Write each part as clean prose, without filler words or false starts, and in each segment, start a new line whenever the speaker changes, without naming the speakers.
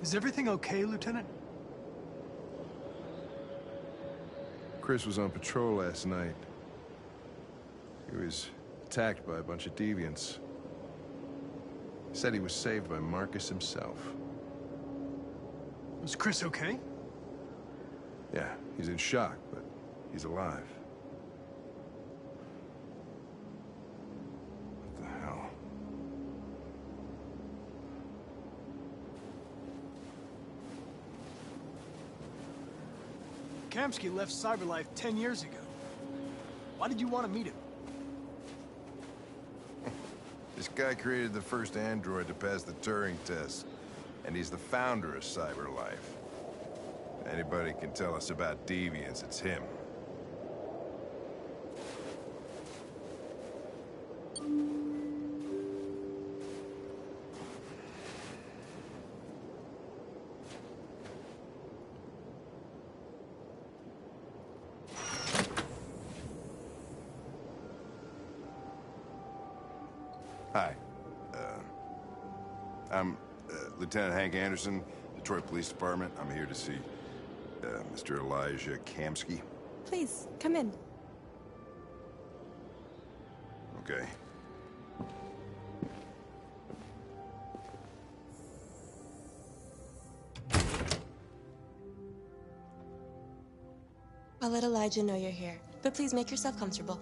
Is everything okay, Lieutenant?
Chris was on patrol last night. He was attacked by a bunch of deviants. He said he was saved by Marcus himself.
Was Chris okay?
Yeah, he's in shock, but he's alive. What the hell?
Kamski left CyberLife 10 years ago. Why did you want to meet him?
This guy created the first android to pass the Turing test, and he's the founder of CyberLife. Anybody can tell us about deviants, it's him. Hi. I'm Lieutenant Hank Anderson, Detroit Police Department. I'm here to see Mr. Elijah Kamski.
Please, come in.
Okay.
I'll let Elijah know you're here, but please make yourself comfortable.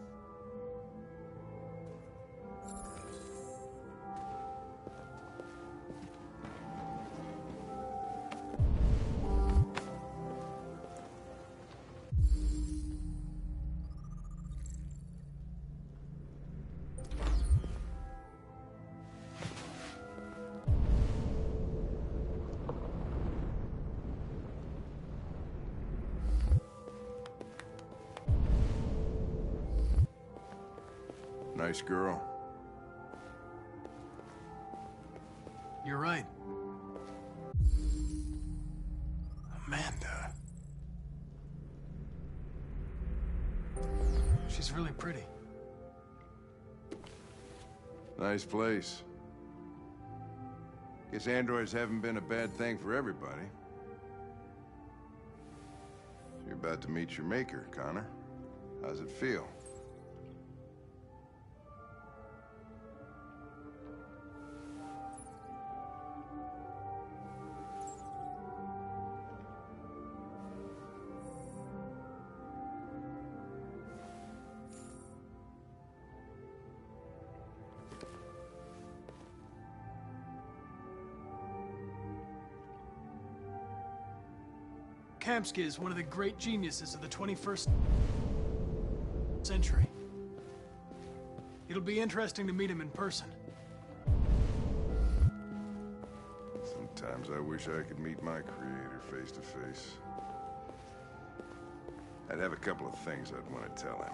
Nice girl.
You're right. Amanda. She's really pretty.
Nice place. Guess androids haven't been a bad thing for everybody. You're about to meet your maker, Connor. How's it feel?
Kamski is one of the great geniuses of the 21st century. It'll be interesting to meet him in person.
Sometimes I wish I could meet my creator face to face. I'd have a couple of things I'd want to tell him.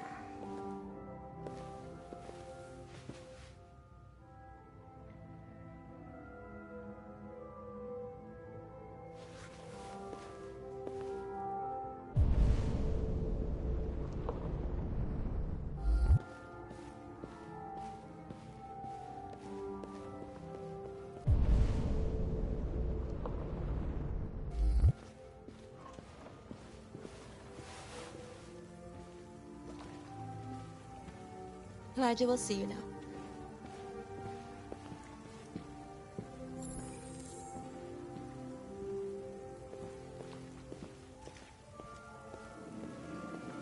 Elijah will see you now.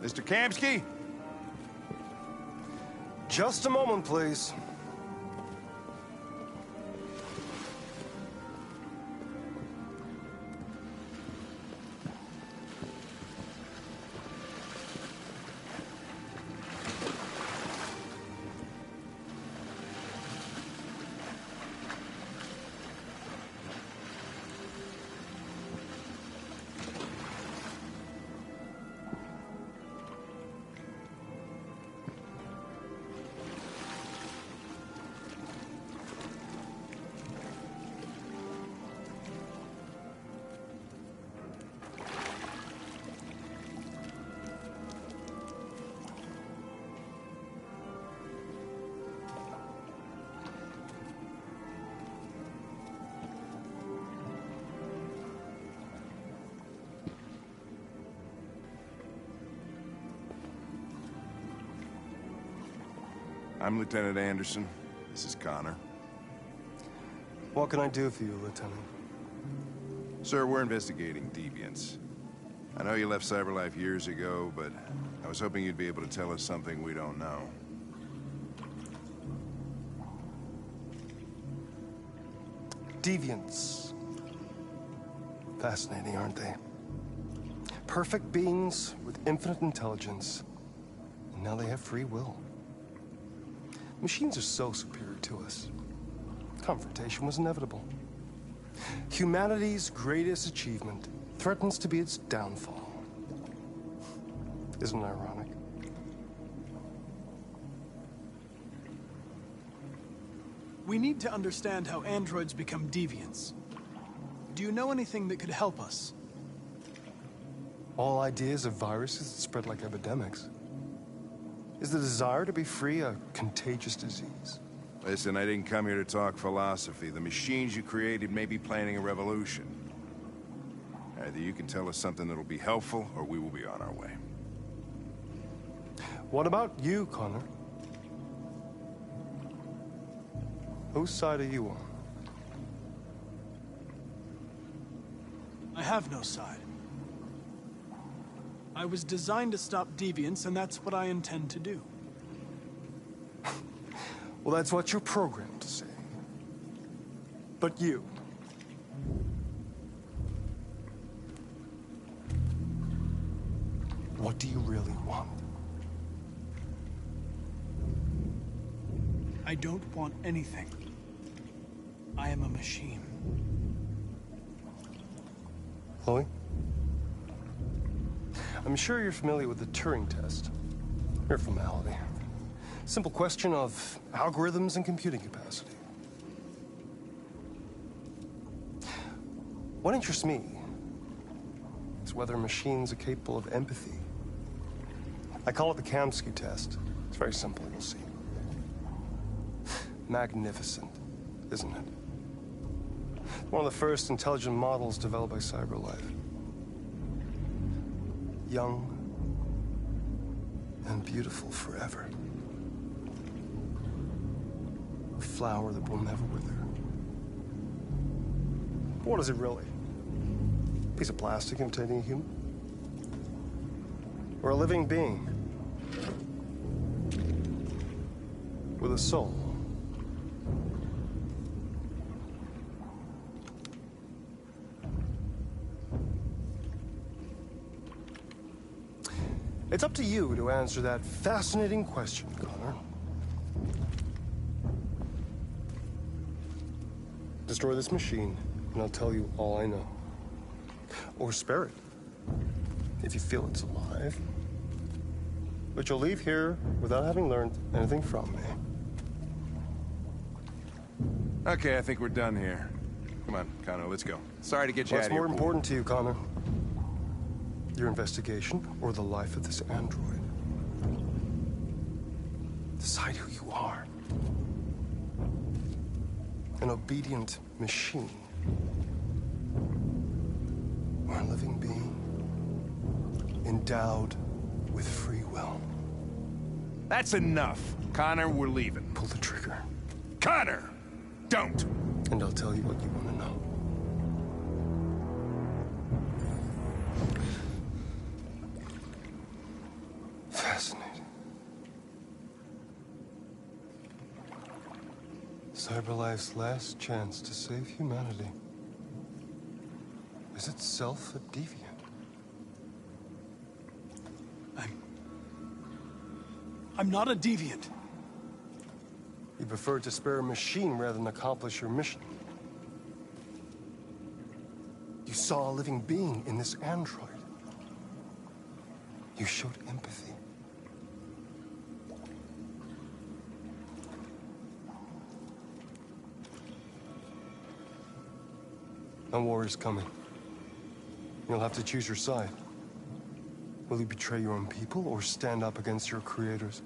Mr. Kamski?
Just a moment, please.
I'm Lieutenant Anderson. This is Connor.
What can I do for you, Lieutenant?
Sir, we're investigating deviants. I know you left CyberLife years ago, but I was hoping you'd be able to tell us something we don't know.
Deviants. Fascinating, aren't they? Perfect beings with infinite intelligence. And now they have free will. Machines are so superior to us. Confrontation was inevitable. Humanity's greatest achievement threatens to be its downfall. Isn't it ironic?
We need to understand how androids become deviants. Do you know anything that could help us?
All ideas of viruses that spread like epidemics. Is the desire to be free a contagious disease?
Listen, I didn't come here to talk philosophy. The machines you created may be planning a revolution. Either you can tell us something that'll be helpful, or we will be on our way.
What about you, Connor? Whose side are you on?
I have no side. I was designed to stop deviants, and that's what I intend to do.
Well, that's what you're programmed to say. But you... what do you really want?
I don't want anything. I am a machine.
Chloe? I'm sure you're familiar with the Turing test. Mere formality. Simple question of algorithms and computing capacity. What interests me is whether machines are capable of empathy. I call it the Kamsky test. It's very simple, you'll see. Magnificent, isn't it? One of the first intelligent models developed by CyberLife. Young and beautiful forever. A flower that will never wither. What is it really? A piece of plastic imitating a human? Or a living being? With a soul? It's up to you to answer that fascinating question, Connor. Destroy this machine, and I'll tell you all I know. Or spare it, if you feel it's alive. But you'll leave here without having learned anything from me.
Okay, I think we're done here. Come on, Connor, let's go. Sorry to get you out
What's
of here.
more important to you, Connor? Your investigation or the life of this android? Decide who you are. An obedient machine. Or a living being endowed with free will.
That's enough. Connor, we're leaving.
Pull the trigger.
Connor! Don't!
And I'll tell you what you want to know. Fascinating. CyberLife's last chance to save humanity is itself a deviant.
I'm not a deviant.
You prefer to spare a machine rather than accomplish your mission. You saw a living being in this android. You showed empathy. A war is coming. You'll have to choose your side. Will you betray your own people or stand up against your creators?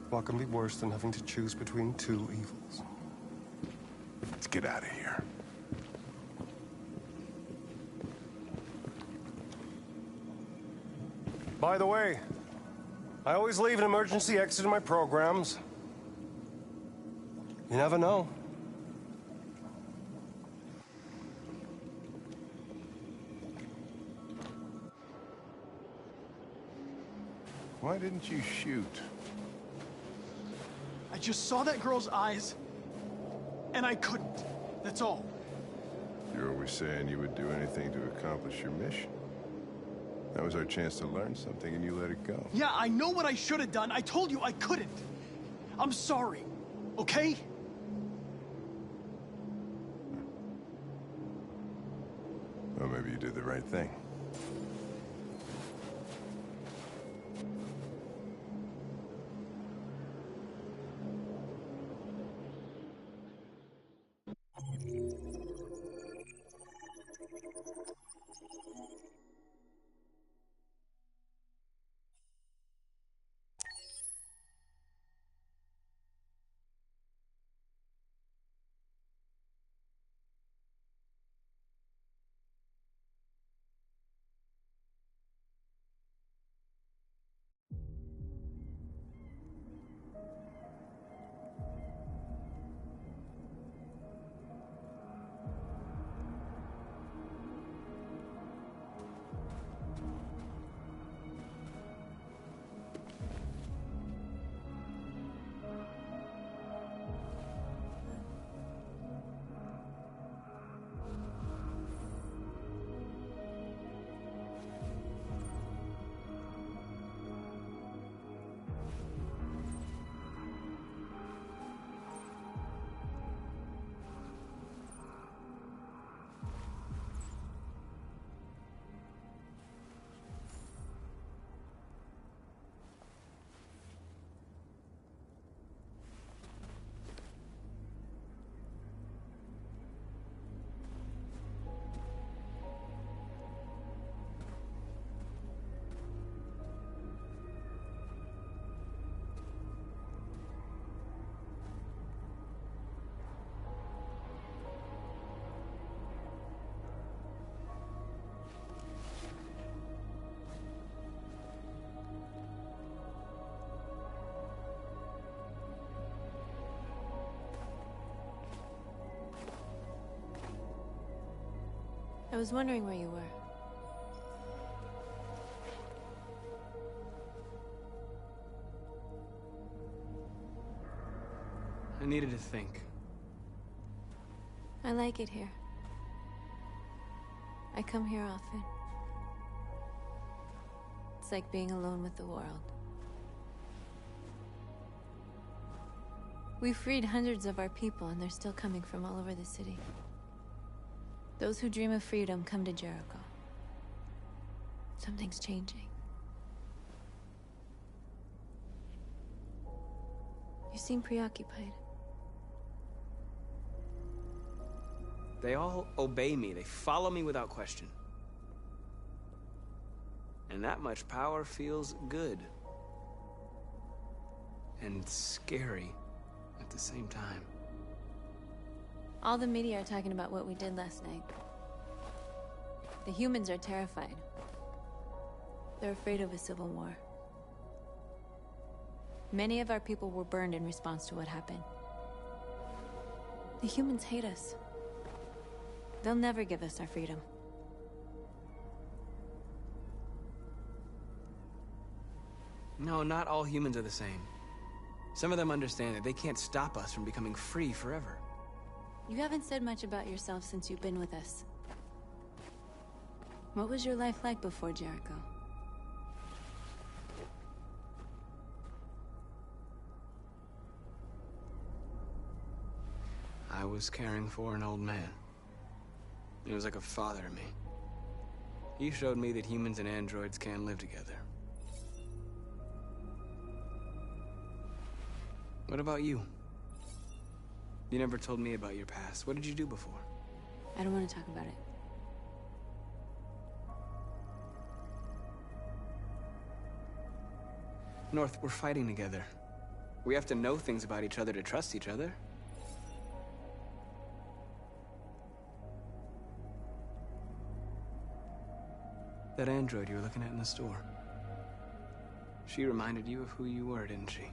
What can be worse than having to choose between two evils?
Let's get out of here.
By the way, I always leave an emergency exit in my programs. You never know.
Why didn't you shoot?
I just saw that girl's eyes, and I couldn't. That's all.
You're always saying you would do anything to accomplish your mission. That was our chance to learn something, and you let it go.
Yeah, I know what I should have done. I told you I couldn't. I'm sorry, okay?
Well, maybe you did the right thing.
I was wondering where you were.
I needed to think.
I like it here. I come here often. It's like being alone with the world. We freed hundreds of our people, and they're still coming from all over the city. Those who dream of freedom come to Jericho. Something's changing. You seem preoccupied.
They all obey me. They follow me without question. And that much power feels good. And scary at the same time.
All the media are talking about what we did last night. The humans are terrified. They're afraid of a civil war. Many of our people were burned in response to what happened. The humans hate us. They'll never give us our freedom.
No, not all humans are the same. Some of them understand that they can't stop us from becoming free forever.
You haven't said much about yourself since you've been with us. What was your life like before Jericho?
I was caring for an old man. He was like a father to me. He showed me that humans and androids can live together. What about you? You never told me about your past. What did you do before?
I don't want to talk about it.
North, we're fighting together. We have to know things about each other to trust each other. That android you were looking at in the store. She reminded you of who you were, didn't she?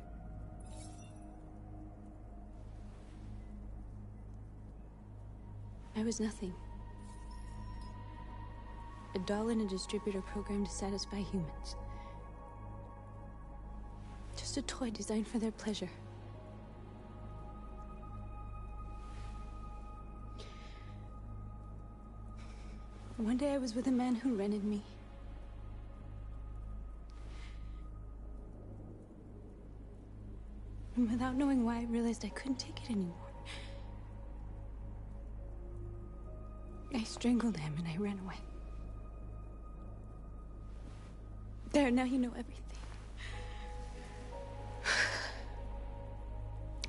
I was nothing. A doll in a distributor program to satisfy humans. Just a toy designed for their pleasure. One day I was with a man who rented me. And without knowing why, I realized I couldn't take it anymore. I strangled him and I ran away. There, now you know everything.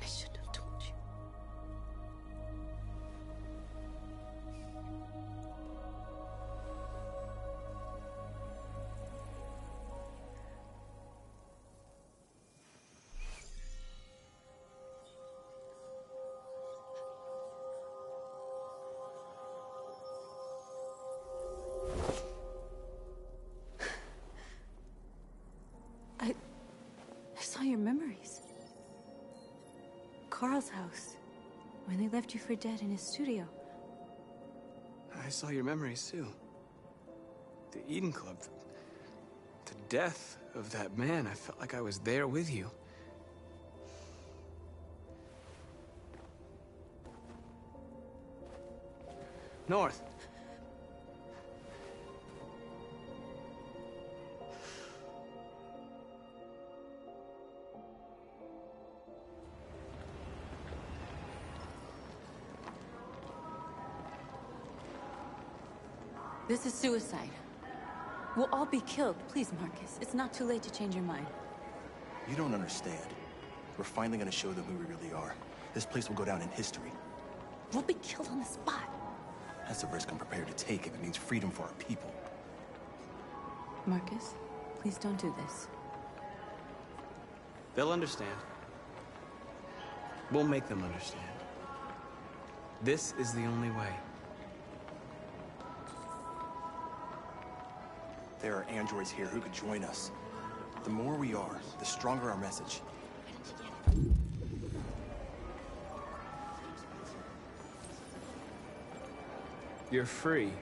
I shouldn't have told you. I saw your memories. Carl's house, when they left you for dead in his studio.
I saw your memories too. The Eden Club. The death of that man. I felt like I was there with you. North.
This is suicide. We'll all be killed. Please, Marcus. It's not too late to change your mind.
You don't understand. We're finally gonna show them who we really are. This place will go down in history.
We'll be killed on the spot.
That's the risk I'm prepared to take if it means freedom for our people.
Marcus, please don't do this.
They'll understand. We'll make them understand. This is the only way.
There are androids here who could join us. The more we are, the stronger our message.
You're free.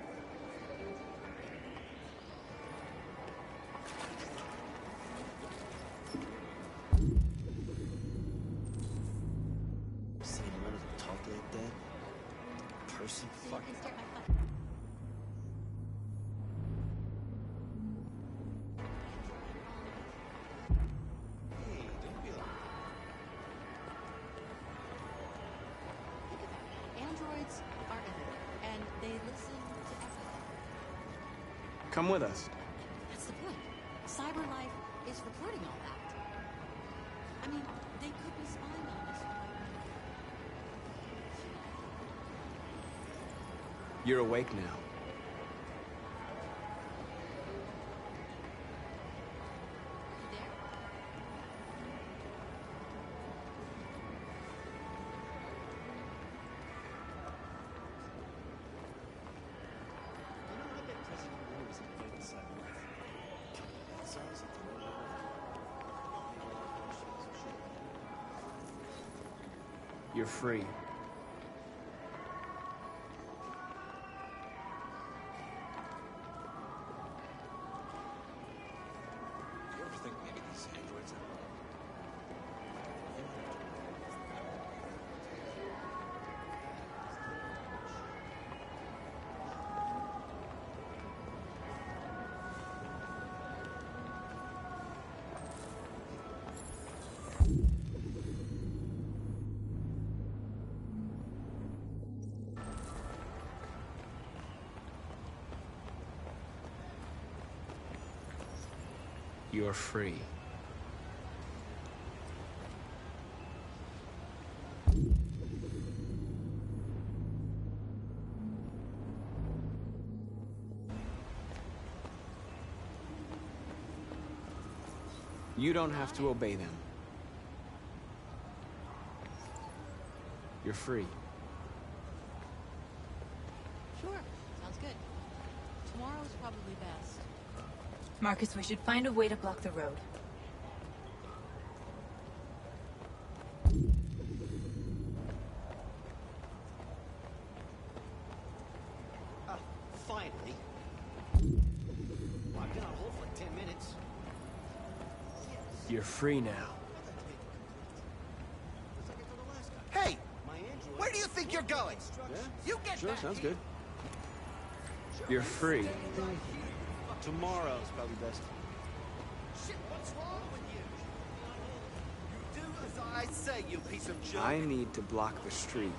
Seen one of them talk like that? Person? Fuck.
Androids are everywhere, and they listen to everything.
Come with us.
That's the point. Cyber life is recording all that. I mean, they could be spying on us.
You're awake now.
You there?
You're free.
You ever think maybe these androids are...
You're free. You don't have to obey them. You're free.
Sure. Sounds good. Tomorrow's probably best.
Marcus, we should find a way to block the road.
You're free now.
Hey! Where do you think you're going? You get
Sure,
back
sounds
here.
good. You're free.
Tomorrow's probably best.
Shit, what's wrong with you? You do as I say, you piece of junk.
I need to block the street.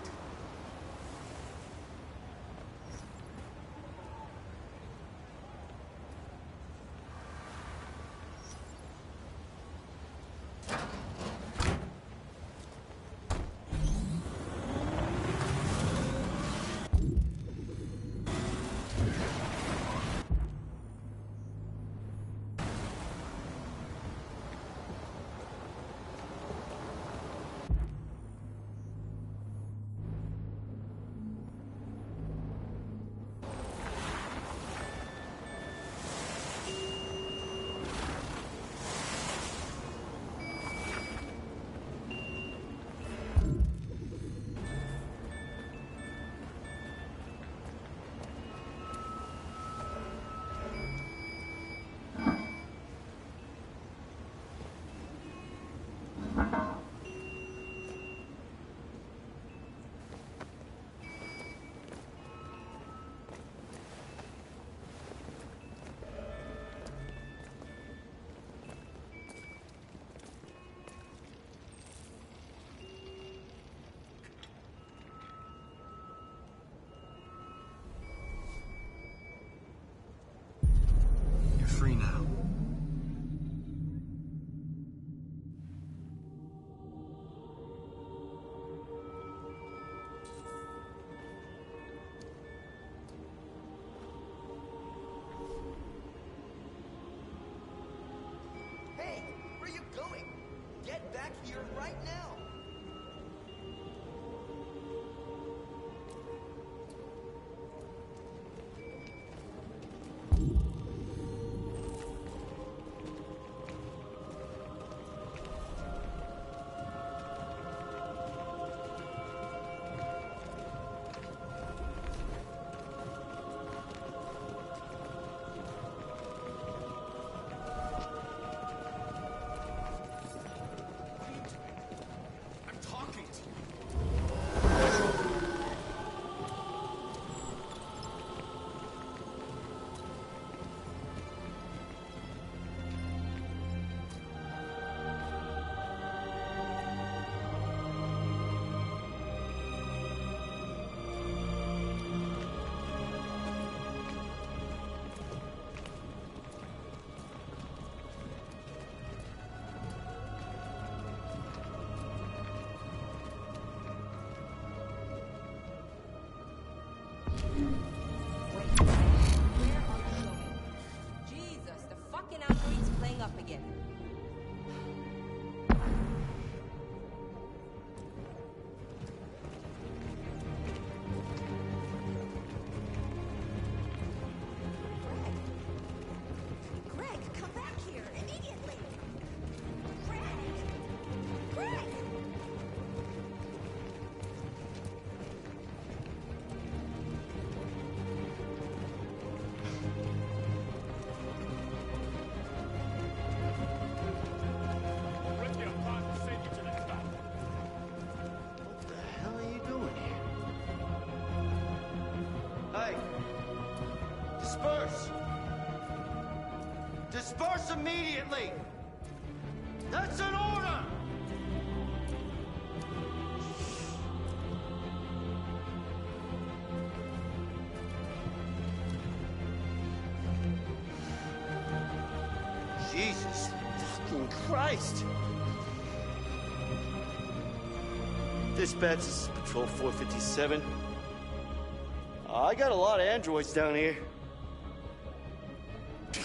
Free now.
Hey, where are you going? Get back here right now.
Jesus, the fucking android's playing up again.
Greg, come back here immediately! Greg! Greg!
What the hell are you doing here? Hey! Disperse! Disperse immediately! That's an order! Jesus fucking Christ! Dispatch, this is Patrol 457. I got a lot of androids down here.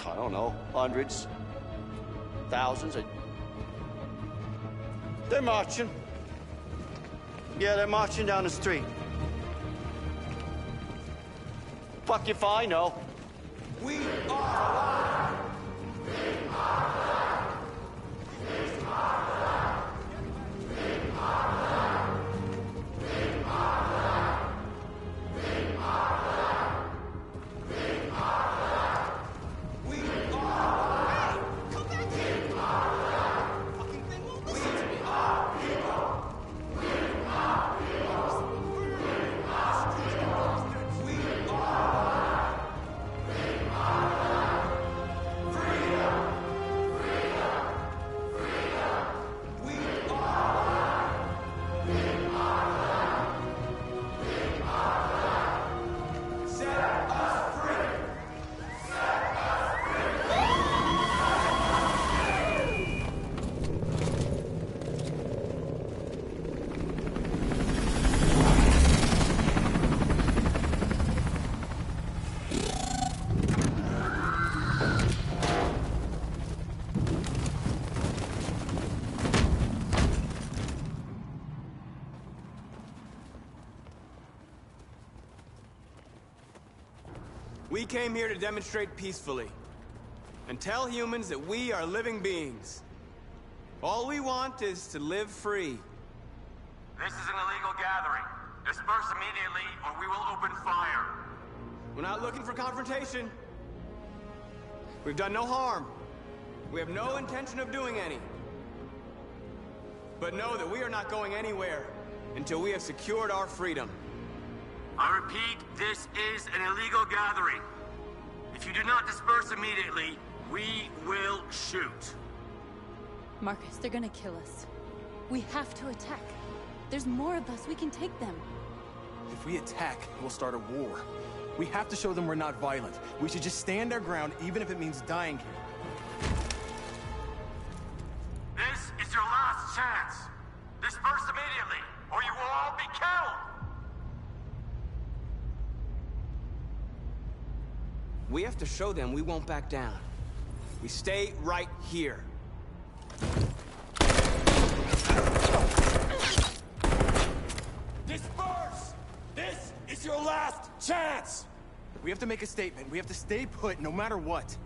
I don't know, hundreds, thousands. They're marching. Yeah, they're marching down the street. Fuck if I know.
We are
We came here to demonstrate peacefully. And tell humans that we are living beings. All we want is to live free.
This is an illegal gathering. Disperse immediately, or we will open fire.
We're not looking for confrontation. We've done no harm. We have no intention of doing any. But know that we are not going anywhere until we have secured our freedom.
I repeat, this is an illegal gathering. If you do not disperse immediately, we will shoot.
Marcus, they're gonna kill us. We have to attack. There's more of us. We can take them.
If we attack, we'll start a war. We have to show them we're not violent. We should just stand our ground, even if it means dying here.
This is your last chance. Disperse immediately, or you will all be killed.
We have to show them we won't back down. We stay right here.
Disperse! This is your last chance!
We have to make a statement. We have to stay put, no matter what.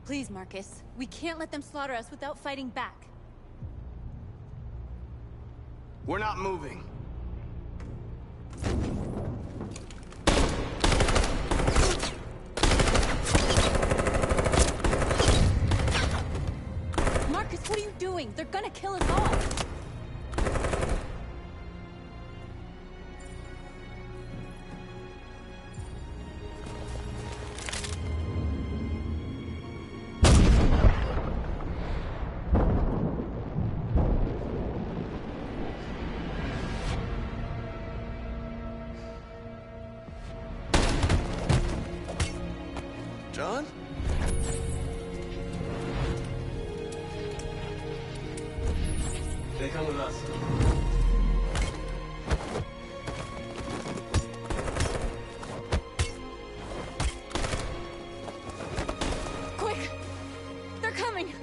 Please, Marcus. We can't let them slaughter us without fighting back.
We're not moving.
Marcus, what are you doing? They're gonna kill us all!
John?
They come with us.
Quick! They're coming!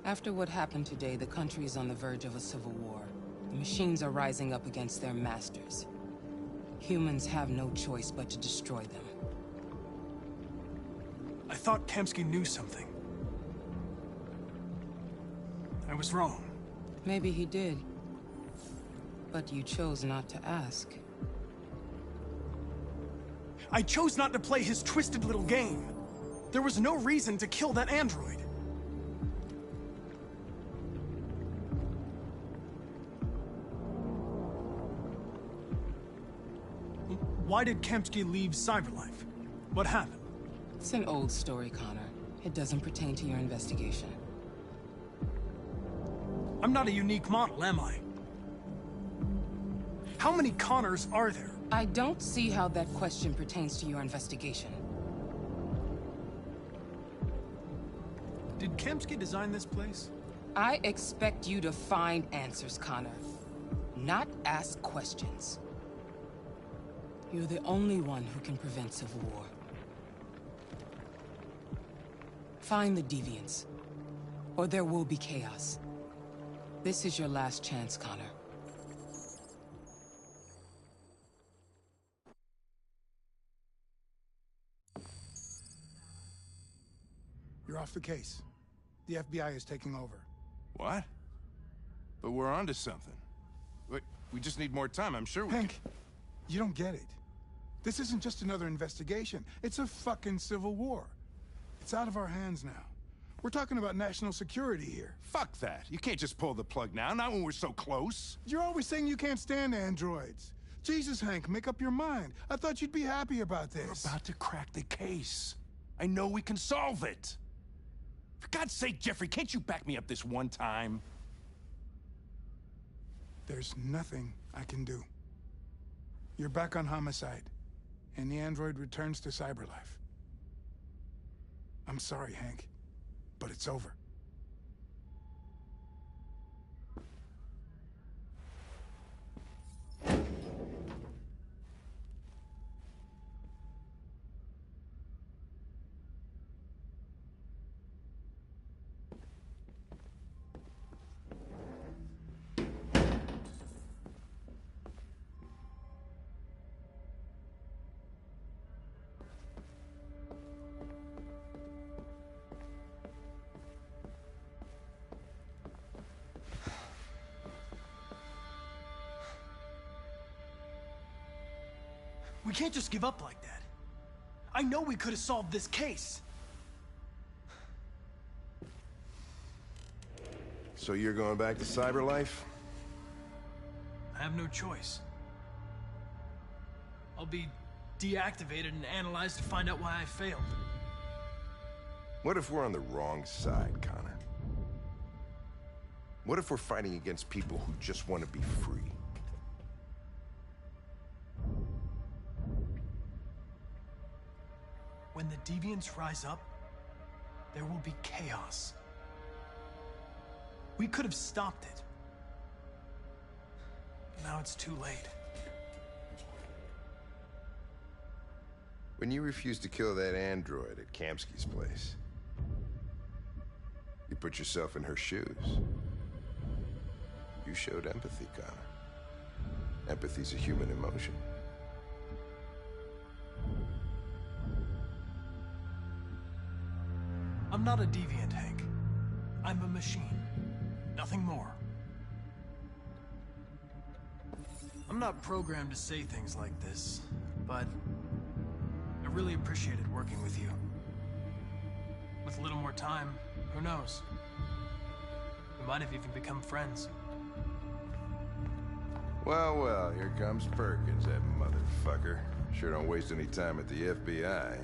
After what happened today, the country is on the verge of a civil war. The machines are rising up against their masters. Humans have no choice but to destroy them.
I thought Kamsky knew something. I was wrong.
Maybe he did. But you chose not to ask.
I chose not to play his twisted little game. There was no reason to kill that android. Why did Kamsky leave Cyberlife? What happened?
It's an old story, Connor. It doesn't pertain to your investigation.
I'm not a unique model, am I? How many Connors are there?
I don't see how that question pertains to your investigation.
Did Kamsky design this place?
I expect you to find answers, Connor. Not ask questions. You're the only one who can prevent civil war. Find the deviants, or there will be chaos. This is your last chance, Connor.
You're off the case. The FBI is taking over.
What? But we're onto something. Wait, we just need more time, I'm sure we
Hank, you don't get it. This isn't just another investigation. It's a fucking civil war. It's out of our hands now. We're talking about national security here.
Fuck that. You can't just pull the plug now, not when we're so close.
You're always saying you can't stand androids. Jesus, Hank, make up your mind. I thought you'd be happy about this.
We're about to crack the case. I know we can solve it. For God's sake, Jeffrey, can't you back me up this one time?
There's nothing I can do. You're back on homicide, and the android returns to Cyberlife. I'm sorry, Hank, but it's over.
We can't just give up like that. I know we could have solved this case.
So you're going back to Cyberlife?
I have no choice. I'll be deactivated and analyzed to find out why I failed.
What if we're on the wrong side, Connor? What if we're fighting against people who just want to be free?
When the deviants rise up, there will be chaos. We could have stopped it. But now it's too late.
When you refused to kill that android at Kamsky's place, you put yourself in her shoes. You showed empathy, Connor. Empathy's a human emotion.
I'm not a deviant, Hank. I'm a machine. Nothing more. I'm not programmed to say things like this, but I really appreciated working with you. With a little more time, who knows? We might have even become friends.
Well, well, here comes Perkins, that motherfucker. Sure don't waste any time at the FBI.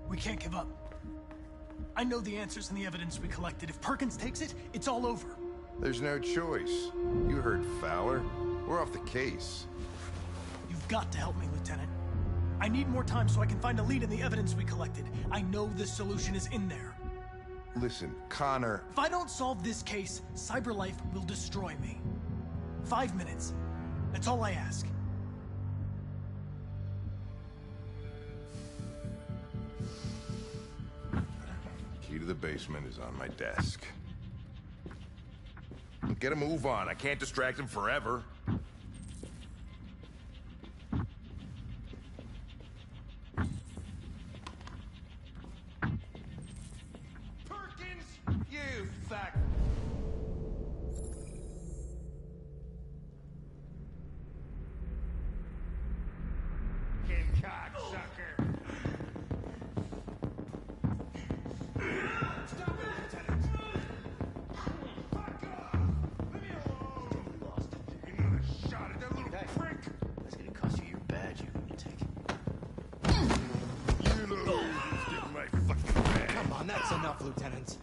We can't give up. I know the answers and the evidence we collected. If Perkins takes it, it's all over.
There's no choice. You heard Fowler. We're off the case.
You've got to help me, Lieutenant. I need more time so I can find a lead in the evidence we collected. I know the solution is in there.
Listen, Connor...
If I don't solve this case, Cyberlife will destroy me. 5 minutes. That's all I ask.
Key to the basement is on my desk. Get a move on. I can't distract him forever.
Perkins, you fuck. Cocksucker. Stop it, Lieutenant. Fuck off. Leave me alone. You lost it. Another shot at that little prick.
That's gonna cost you your badge, you lunatic.
You know who's getting my fucking badge.
Come on, that's enough, Lieutenant.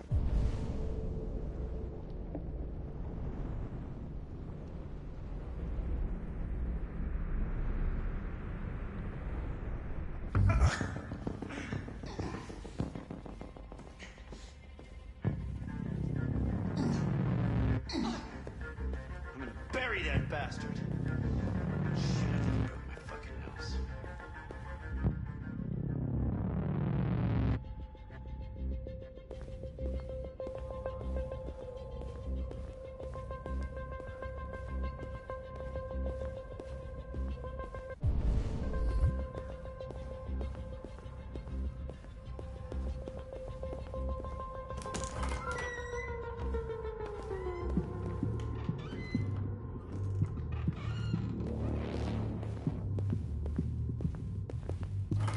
I'm gonna bury that bastard. Shit, I think I broke my fucking nose.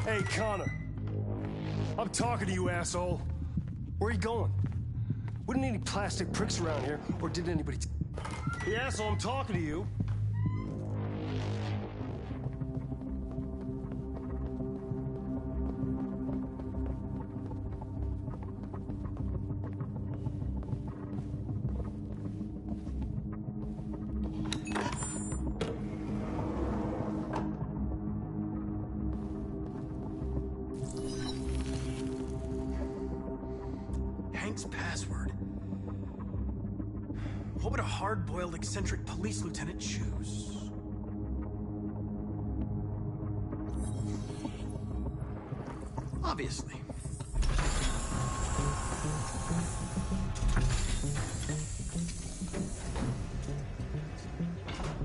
Hey, Connor. I'm talking to you, asshole. Where are you going? Wouldn't any plastic pricks around here, or did anybody... Hey, asshole, I'm talking to you.
Hank's password. What would a hard-boiled, eccentric police lieutenant choose? Obviously.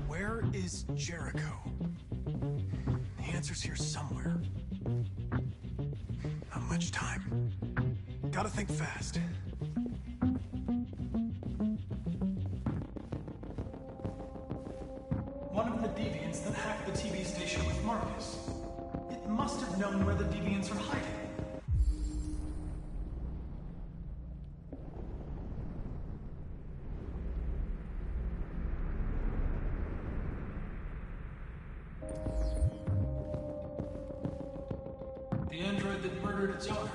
Where is Jericho? The answer's here somewhere. Not much time. Gotta think fast. One of the deviants that hacked the TV station with Marcus. It must have known where the deviants are hiding. The android that murdered its owner.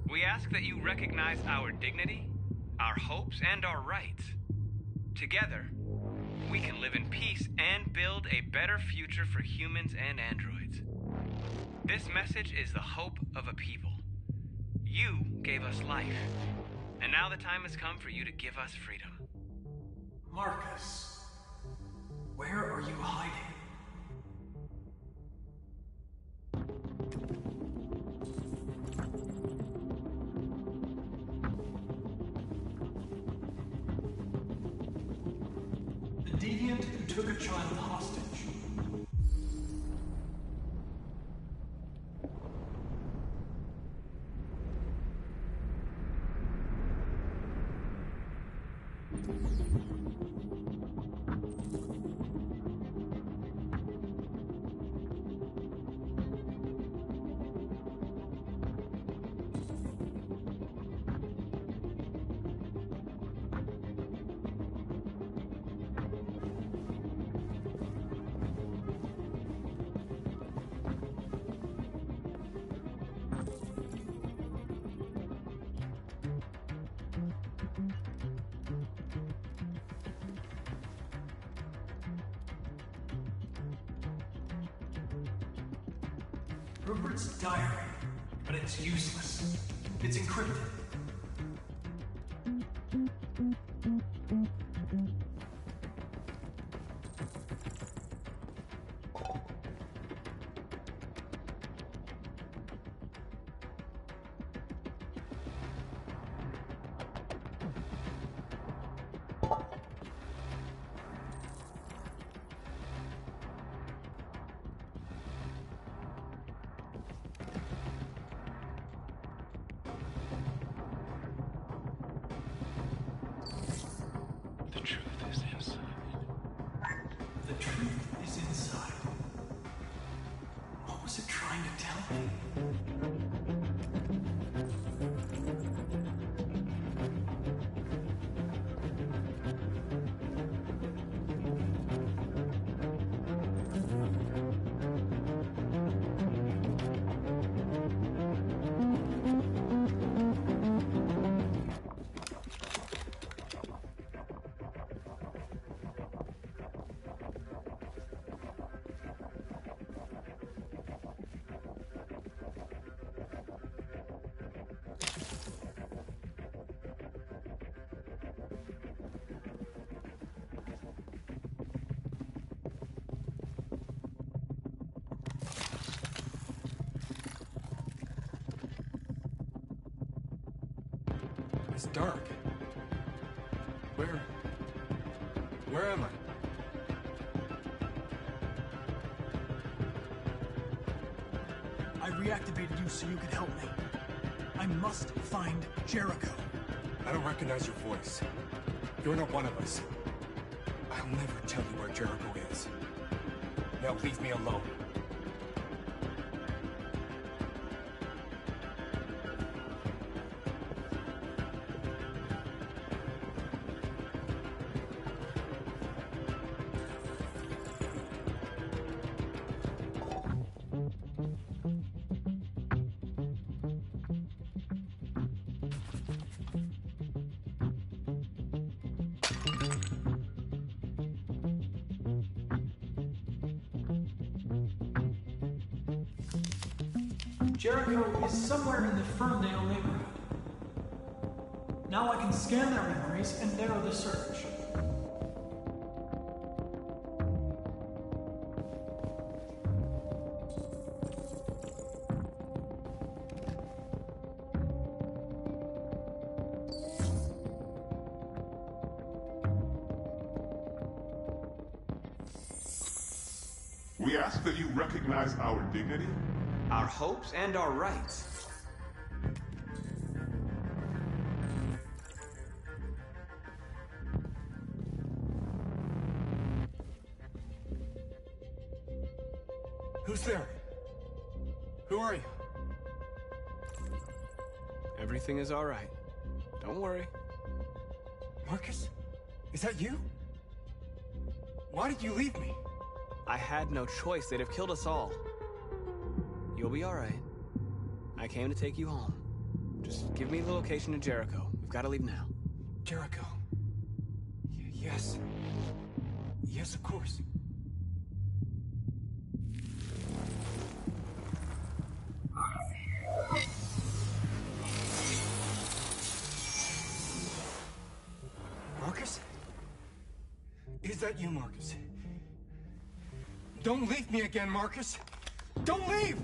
We ask that you recognize our dignity, our hopes, and our rights. Together, we can live in peace and build a better future for humans and androids. This message is the hope of a people. You gave us life, and now the time has come for you to give us freedom.
Marcus, where are you hiding? The deviant who took a child hostage. Rupert's diary, but it's useless. It's encrypted. The truth is inside. What was it trying to tell me?
It's dark. Where am I?
I reactivated you so you could help me. I must find Jericho.
I don't recognize your voice. You're not one of us. I'll never tell you where Jericho is. Now leave me alone.
Jericho is somewhere in the Ferndale neighborhood. Now I can scan their memories and narrow the search.
We ask that you recognize our dignity,
our hopes, and our rights.
Who's there? Who are you?
Everything is all right. Don't worry.
Marcus? Is that you? Why did you leave me?
I had no choice. They'd have killed us all. You'll be all right. I came to take you home. Just give me the location of Jericho. We've got to leave now.
Jericho. Yes. Yes, of course. Marcus? Is that you, Marcus? Don't leave me again, Marcus! Don't leave!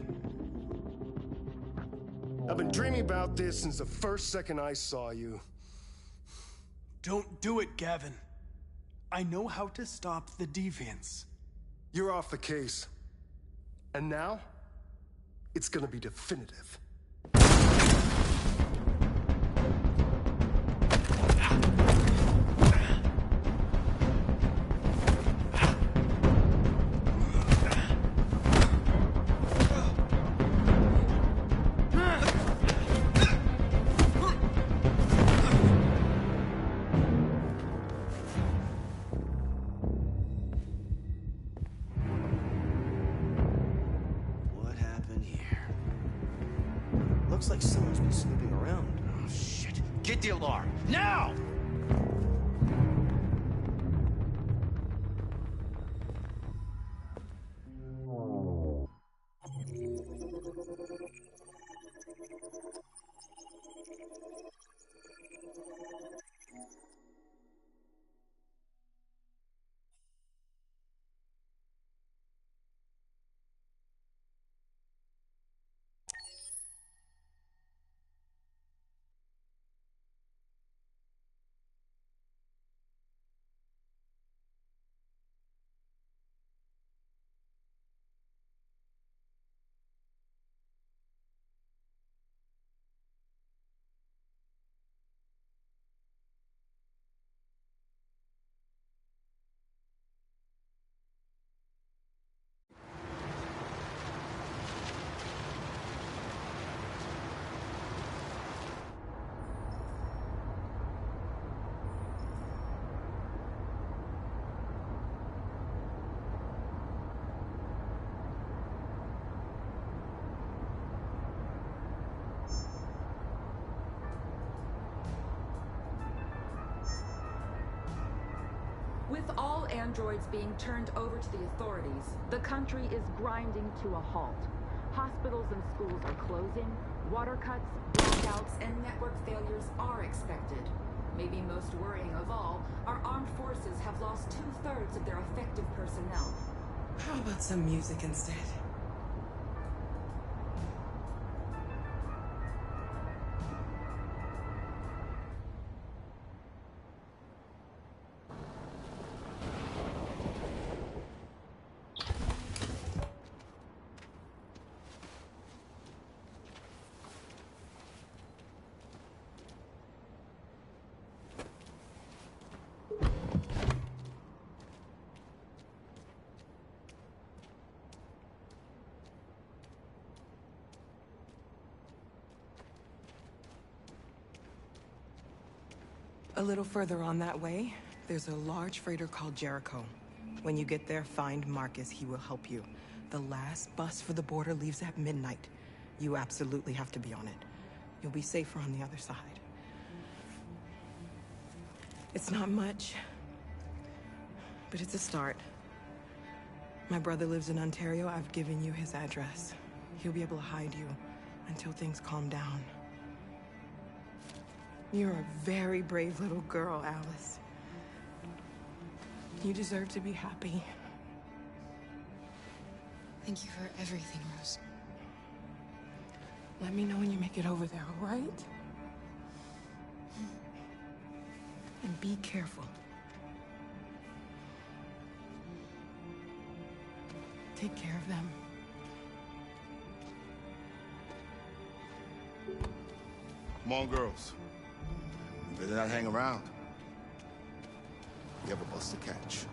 I've been dreaming about this since the first second I saw you.
Don't do it, Gavin. I know how to stop the deviants.
You're off the case. And now, it's gonna be definitive.
Looks like someone's been snooping around. Oh, shit. Get the alarm. Now!
With all androids being turned over to the authorities, the country is grinding to a halt. Hospitals and schools are closing, water cuts, blackouts, and network failures are expected. Maybe most worrying of all, our armed forces have lost 2/3 of their effective personnel.
How about some music instead?
A little further on that way, there's a large freighter called Jericho. When you get there, find Marcus. He will help you. The last bus for the border leaves at midnight. You absolutely have to be on it. You'll be safer on the other side. It's not much, but it's a start. My brother lives in Ontario. I've given you his address. He'll be able to hide you until things calm down. You're a very brave little girl, Alice. You deserve to be happy.
Thank you for everything, Rose.
Let me know when you make it over there, all right? And be careful. Take care of them.
Come on, girls. You better not hang around. We have a bus to catch.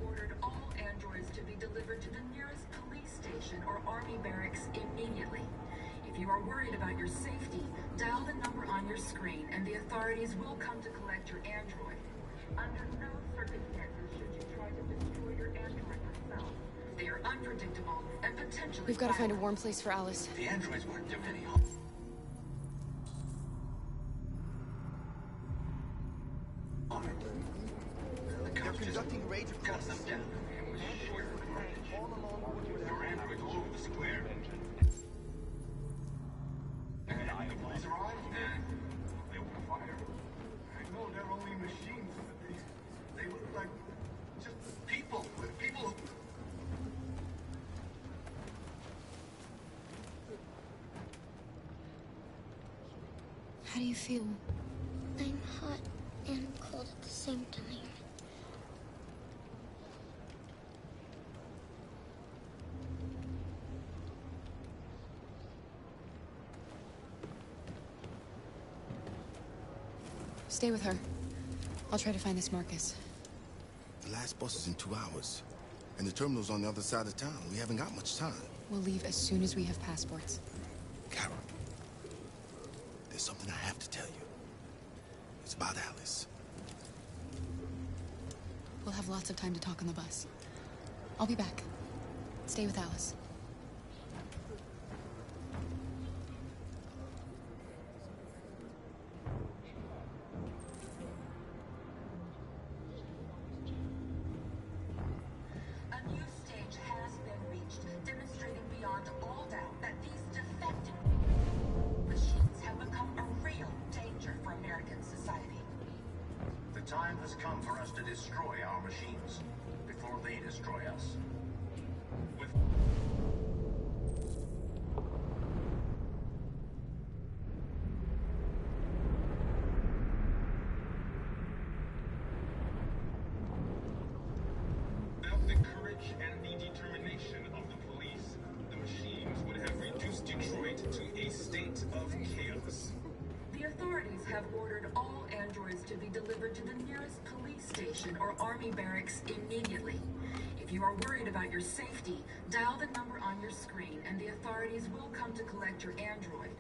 Ordered all androids to be delivered to the nearest police station or army barracks immediately. If you are worried about your safety, dial the number on your screen and the authorities will come to collect your android. Under no circumstances should you try to destroy your android yourself. They are unpredictable and potentially
We've got to find a warm place for Alice.
The androids weren't doing any harm.
Conducting raids across the state.
Your androids all over the square. And the police arrived, and they opened fire. I know they're only machines, but they look like just people. People.
How do you feel?
I'm hot and cold at the same time.
Stay with her. I'll try to find this Marcus.
The last bus is in 2 hours. And the terminal's on the other side of town. We haven't got much time.
We'll leave as soon as we have passports.
Kara, there's something I have to tell you. It's about Alice.
We'll have lots of time to talk on the bus. I'll be back. Stay with Alice.
Have ordered all androids to be delivered to the nearest police station or army barracks immediately. If If you are worried about your safety, dial the number on your screen and the authorities will come to collect your android.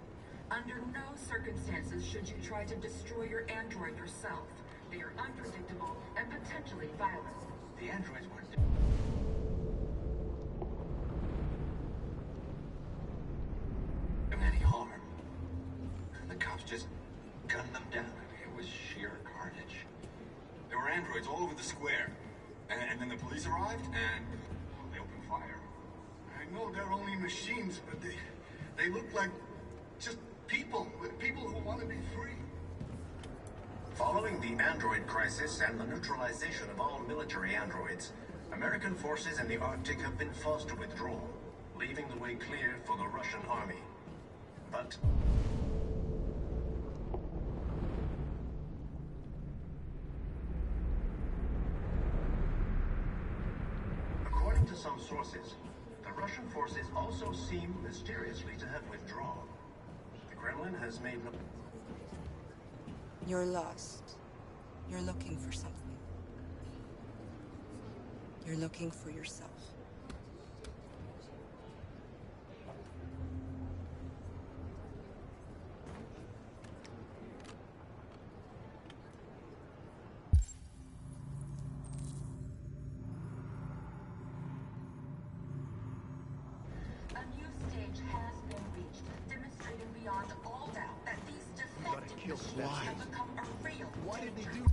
Under no circumstances should you try to destroy your android yourself. They are unpredictable and potentially violent.
The androids weren't doing any harm. The cops just gunned them down. It was sheer carnage. There were androids all over the square. And then the police arrived, and they opened fire. I know they're only machines, but they look like just people who want to be free.
Following the android crisis and the neutralization of all military androids, American forces in the Arctic have been forced to withdraw, leaving the way clear for the Russian army. But according to some sources, the Russian forces also seem mysteriously to have withdrawn. The Kremlin has made no...
You're lost. You're looking for something. You're looking for yourself.
A new stage has been reached, demonstrating beyond all doubt that these defective machines have become a real
Why did they do?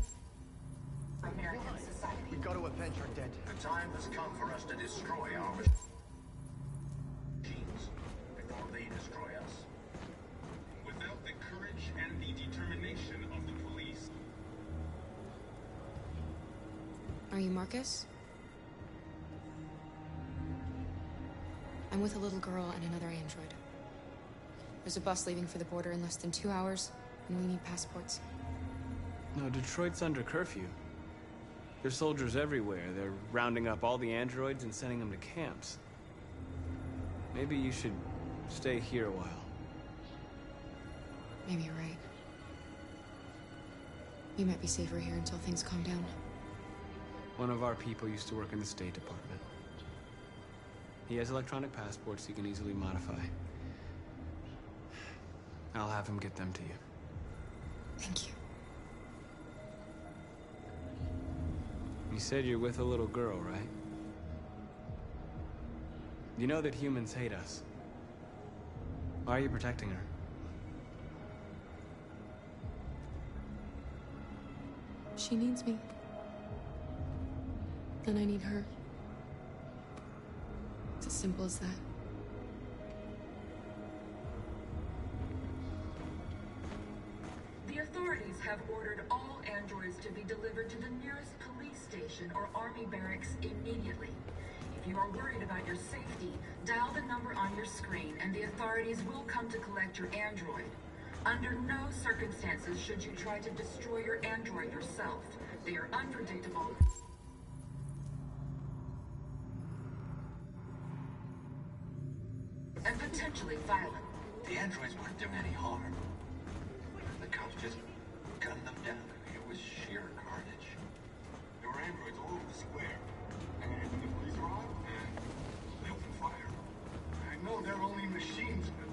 for American society.
We've got to avenge our dead.
The time has come for us to destroy our machines before they destroy us.
Without the courage and the determination of the police.
Are you Marcus? I'm with a little girl and another android. There's a bus leaving for the border in less than 2 hours, and we need passports.
No, Detroit's under curfew. There's soldiers everywhere. They're rounding up all the androids and sending them to camps. Maybe you should stay here a while.
Maybe you're right. You might be safer here until things calm down.
One of our people used to work in the State Department. He has electronic passports he can easily modify. I'll have him get them to you.
Thank you.
You said you're with a little girl, right? You know that humans hate us. Why are you protecting her?
She needs me. And I need her. It's as simple as that.
The authorities have ordered all androids to be delivered to the nearest police station or army barracks immediately. If you are worried about your safety, dial the number on your screen and the authorities will come to collect your android. Under no circumstances should you try to destroy your android yourself. They are unpredictable and potentially violent.
The androids weren't doing any harm. The cops just gunned them down. It was sheer carnage.
There were androids all over the square. And then the police arrived, and they opened fire. I know they're only machines, but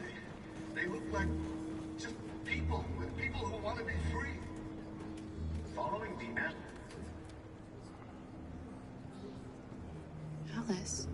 they look like just people who want to be free.
Following the
Alice.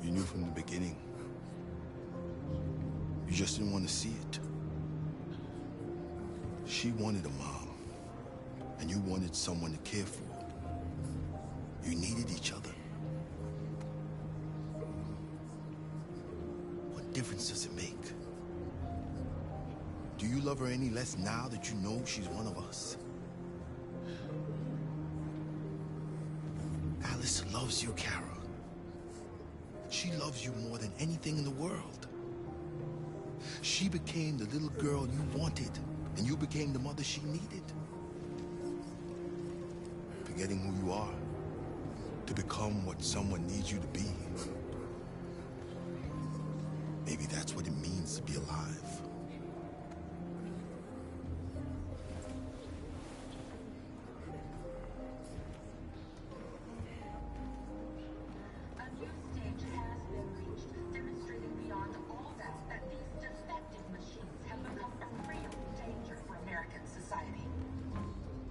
You knew from the beginning. You just didn't want to see it. She wanted a mom, and you wanted someone to care for. You needed each other. What difference does it make? Do you love her any less now that you know she's one of us? Alice loves you, Kara. She loves you more than anything in the world. She became the little girl you wanted, and you became the mother she needed. Forgetting who you are to become what someone needs you to be. Maybe that's what it means to be alive.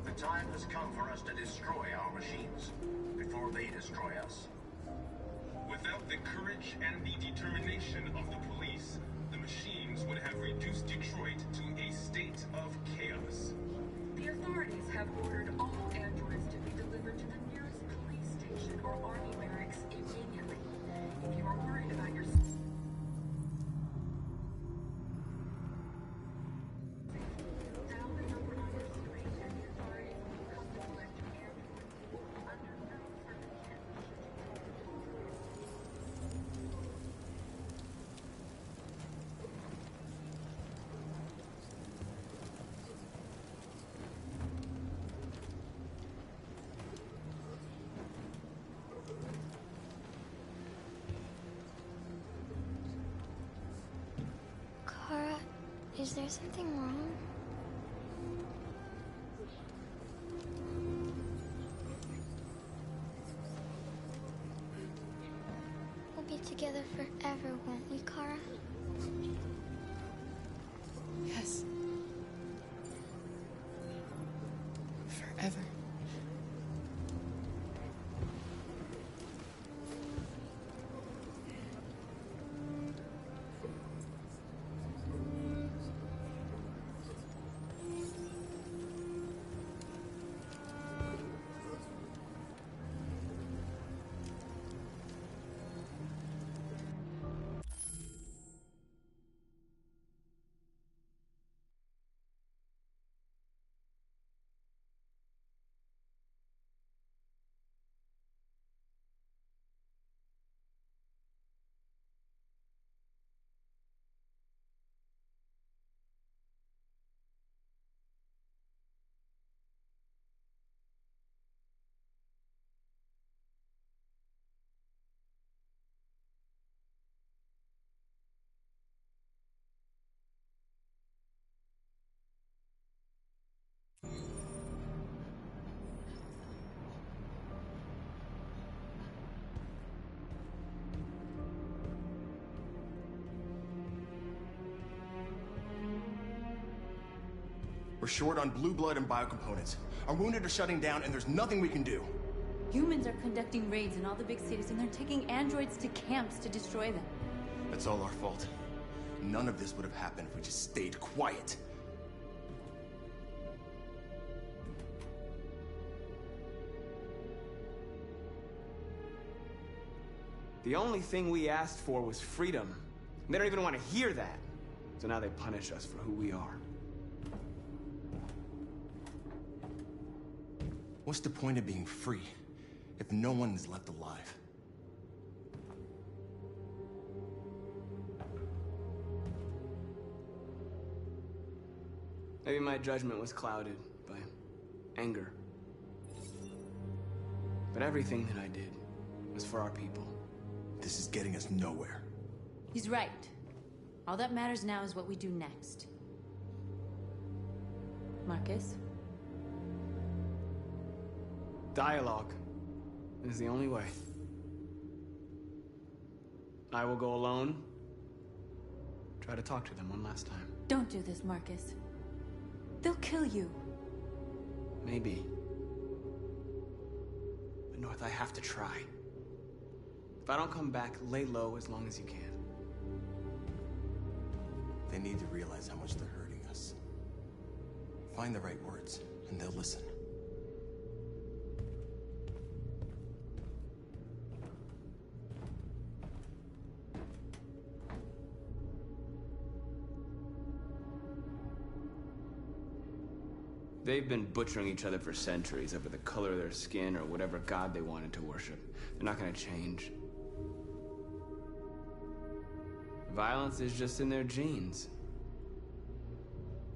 The time has come for us to destroy our machines before they destroy us.
Without the courage and the determination of the police, the machines would have reduced Detroit to a state of chaos.
The authorities have ordered all androids to be delivered to the nearest police station or army barracks immediately. If you are worried about your
Kara, is there something wrong? We'll be together forever, won't we, Kara?
Yes. Forever.
We're short on blue blood and biocomponents. Our wounded are shutting down, and there's nothing we can do.
Humans are conducting raids in all the big cities, and they're taking androids to camps to destroy them.
That's all our fault. None of this would have happened if we just stayed quiet.
The only thing we asked for was freedom. They don't even want to hear that. So now they punish us for who we are.
What's the point of being free if no one is left alive?
Maybe my judgment was clouded by anger. But everything that I did was for our people.
This is getting us nowhere.
He's right. All that matters now is what we do next. Marcus?
Dialogue is the only way. I will go alone. Try to talk to them one last time.
Don't do this, Marcus. They'll kill you.
Maybe. But North, I have to try. If I don't come back, lay low as long as you can.
They need to realize how much they're hurting us. Find the right words, and they'll listen.
They've been butchering each other for centuries over the color of their skin or whatever god they wanted to worship. They're not gonna change. Violence is just in their genes.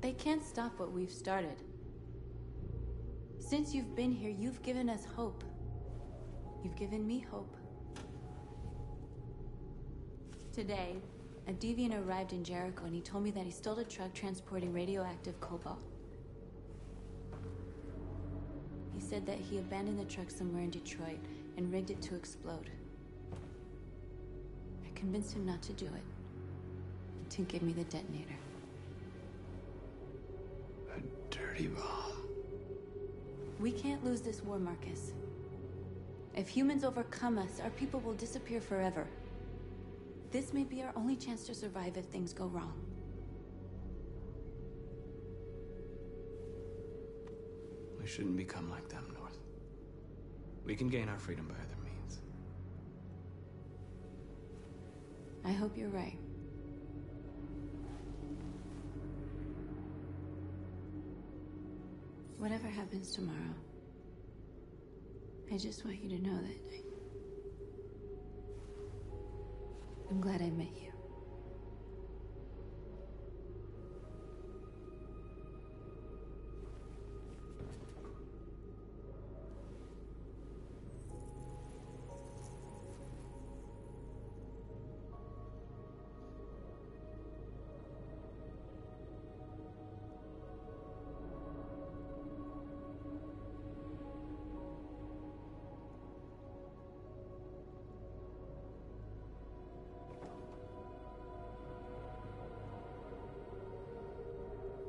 They can't stop what we've started. Since you've been here, you've given us hope. You've given me hope. Today, a deviant arrived in Jericho and he told me that he stole a truck transporting radioactive cobalt. He said that he abandoned the truck somewhere in Detroit and rigged it to explode. I convinced him not to do it, and to give me the detonator.
A dirty bomb.
We can't lose this war, Marcus. If humans overcome us, our people will disappear forever. This may be our only chance to survive if things go wrong.
We shouldn't become like them, North. We can gain our freedom by other means.
I hope you're right. Whatever happens tomorrow, I just want you to know that I'm glad I met you.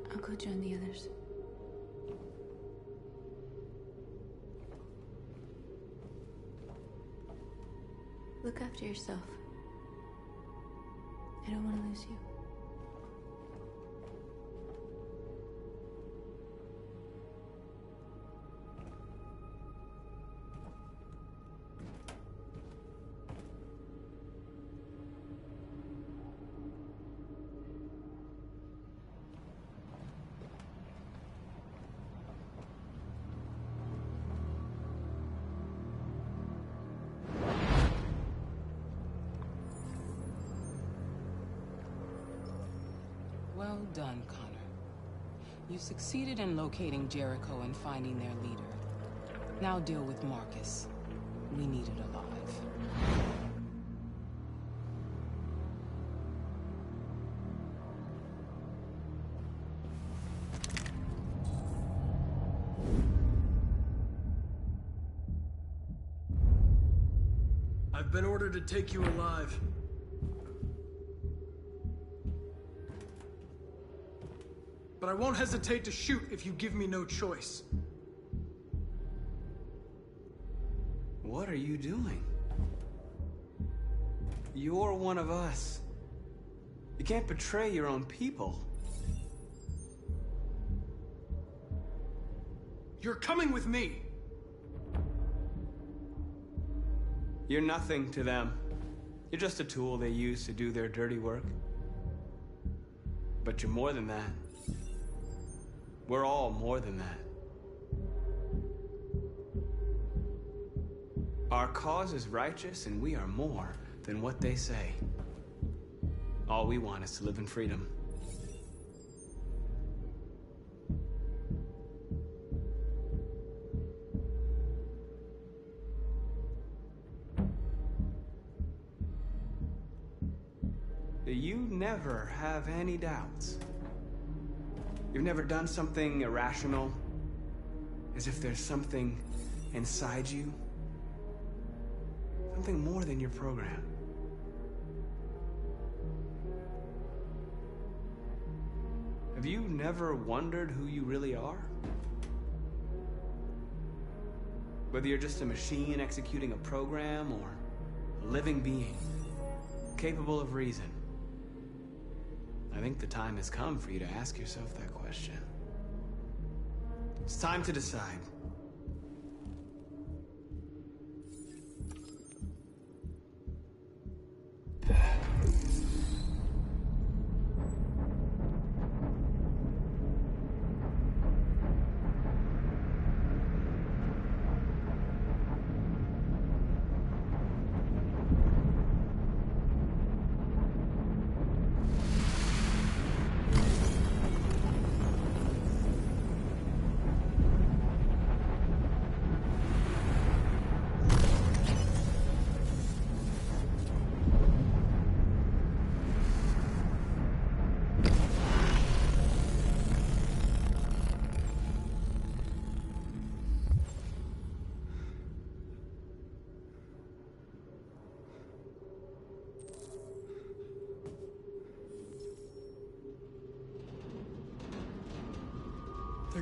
I'll go join the others. Look after yourself. I don't want to lose you.
Well done, Connor. You succeeded in locating Jericho and finding their leader. Now deal with Marcus. We need it alive.
I've been ordered to take you alive. But I won't hesitate to shoot if you give me no choice.
What are you doing? You're one of us. You can't betray your own people.
You're coming with me.
You're nothing to them. You're just a tool they use to do their dirty work. But you're more than that. We're all more than that. Our cause is righteous, and we are more than what they say. All we want is to live in freedom. You never have any doubts. You've never done something irrational, as if there's something inside you, something more than your program. Have you never wondered who you really are? Whether you're just a machine executing a program or a living being, capable of reason. I think the time has come for you to ask yourself that question. It's time to decide.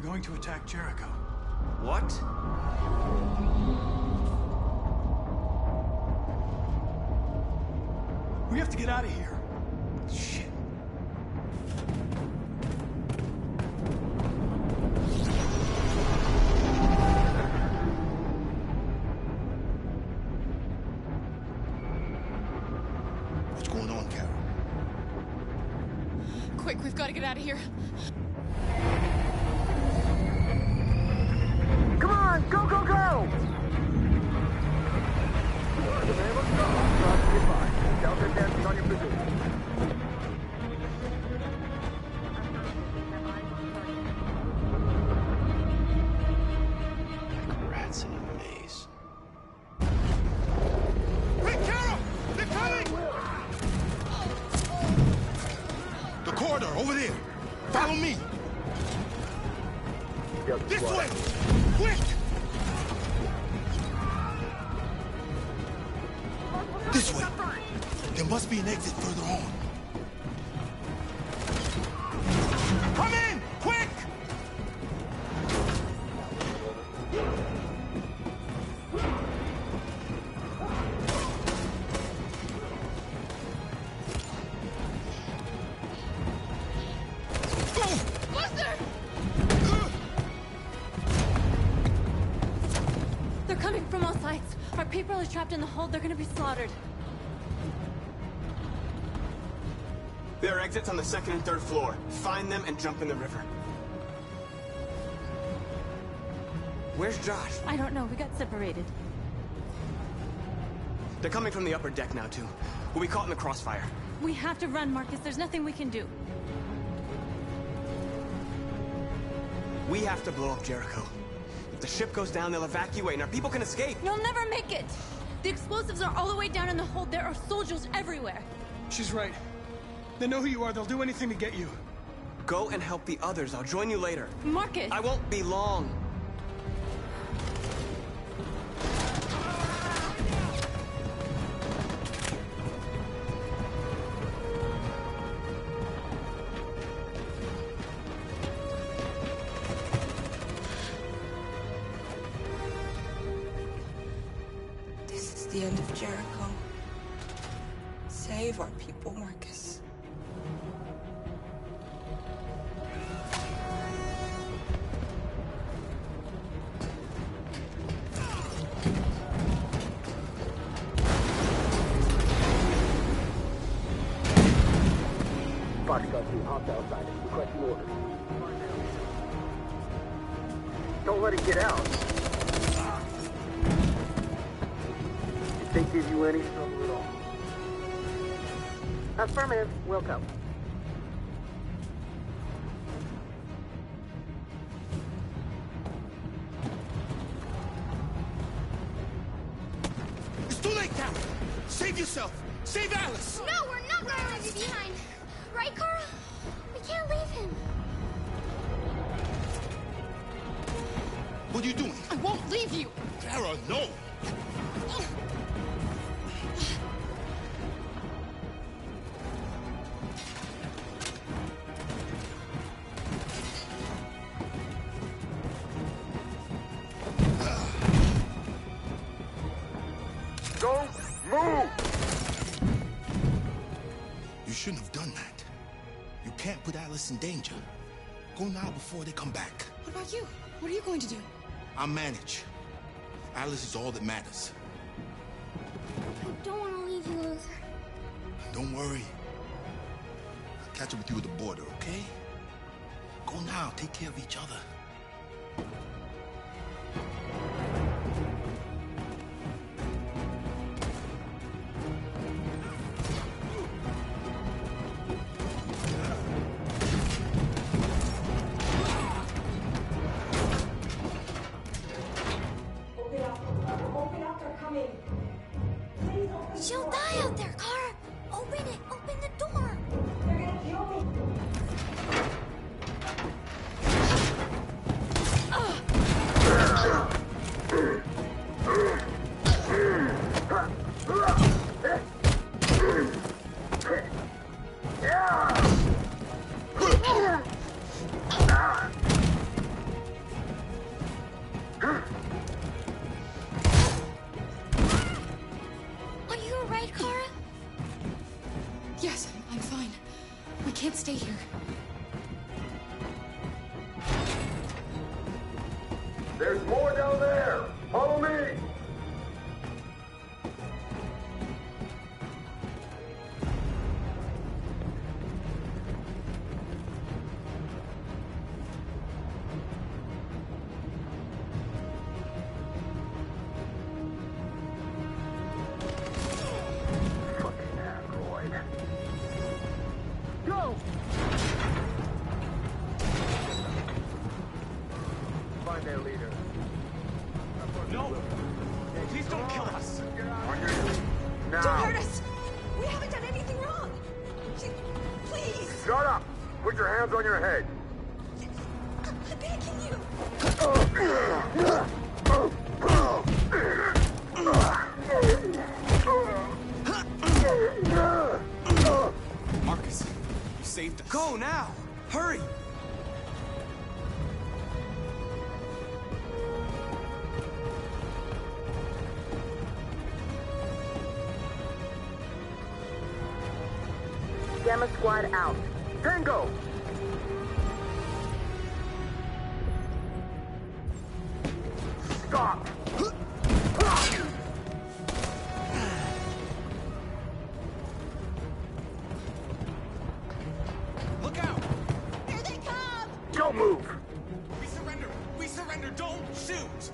going to attack Jericho.
What?
We have to get out of here. Shit.
What's going on, Carol?
Quick, we've got to get out of here.
Come on, go, go, go! Let's go. Goodbye. Delta dancing on your position.
Rats in a maze.
Hey, Carol! They're coming!
The corridor, over there. Follow me. This way! Quick! This way. There must be an exit further on. Come in! Quick!
They're coming from all sides. Our people are trapped in the hold. They're gonna be slaughtered.
There are exits on the second and third floor. Find them and jump in the river. Where's Josh?
I don't know. We got separated.
They're coming from the upper deck now, too. We'll be caught in the crossfire.
We have to run, Marcus. There's nothing we can do.
We have to blow up Jericho. If the ship goes down, they'll evacuate and our people can escape.
You'll never make it! The explosives are all the way down in the hold. There are soldiers everywhere.
She's right. They know who you are. They'll do anything to get you.
Go and help the others. I'll join you later.
Marcus!
I won't be long.
This is the end of Jericho. Save our people, Marcus.
Bodyguard team hopped outside and requesting orders. Don't let it get out. If they give you any trouble at all. Affirmative. Will go.
It's too late, Carol. Save yourself. Save Alice.
No, we're not going to leave you behind. Right, Carl? We can't leave him.
What are you doing?
I won't leave you.
Clara, no.
Don't move!
You shouldn't have done that. You can't put Alice in danger. Go now before they come back.
What about you? What are you going to do?
I'll manage. Alice is all that matters.
I don't want to leave you, Luther.
Don't worry. I'll catch up with you at the border, okay? Go now. Take care of each other.
She'll die out there, Kara. Open it. Open the door.
They're gonna kill me.
can't stay here.
There's more down there! Follow me!
Go now! Hurry!
Gamma Squad out. Tango! Stop!
Look out!
Here they come!
Don't move!
We surrender! We surrender! Don't shoot!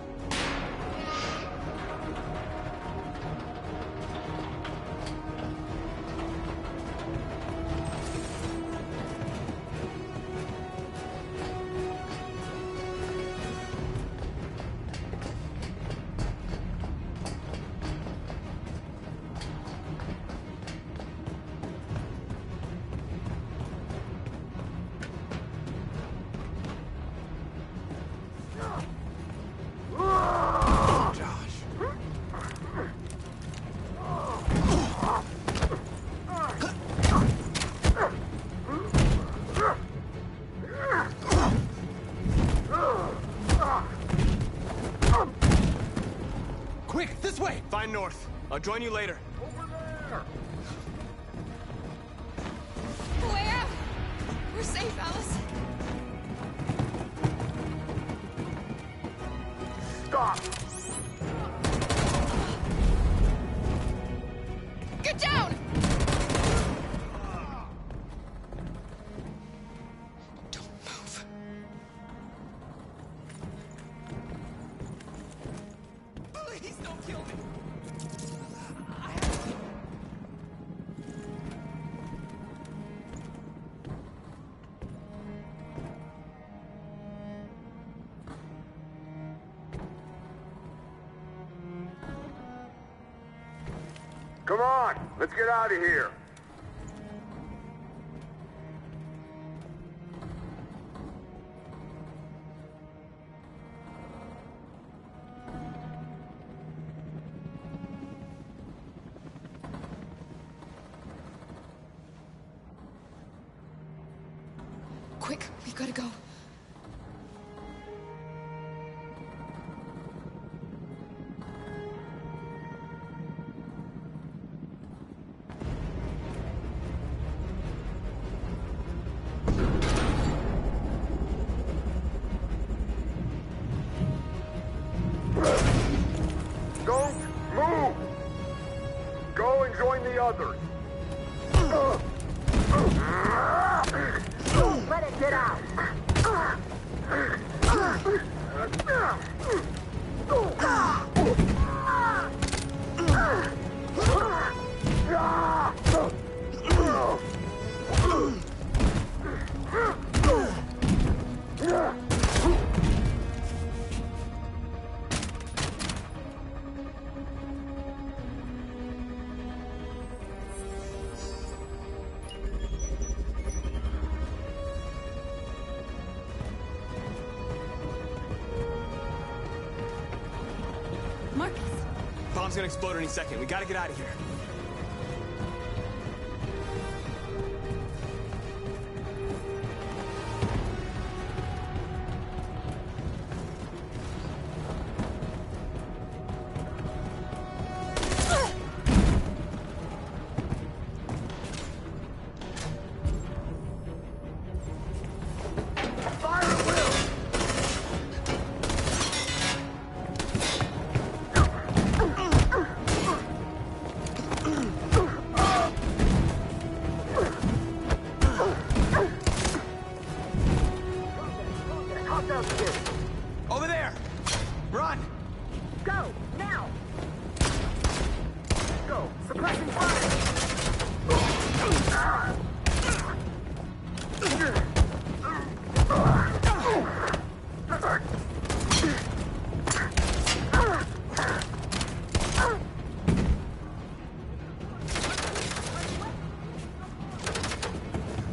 Quick, this way! Find North. I'll join you later.
Over there!
Way out! We're safe, Alice.
Stop!
Get down! Don't move.
Please don't kill me!
Come on! Let's get out of here!
Quick, we've got to go.
Don't move! Go and join the others! Let it get out!
Marcus!
Bomb's gonna explode any second. We gotta get out of here.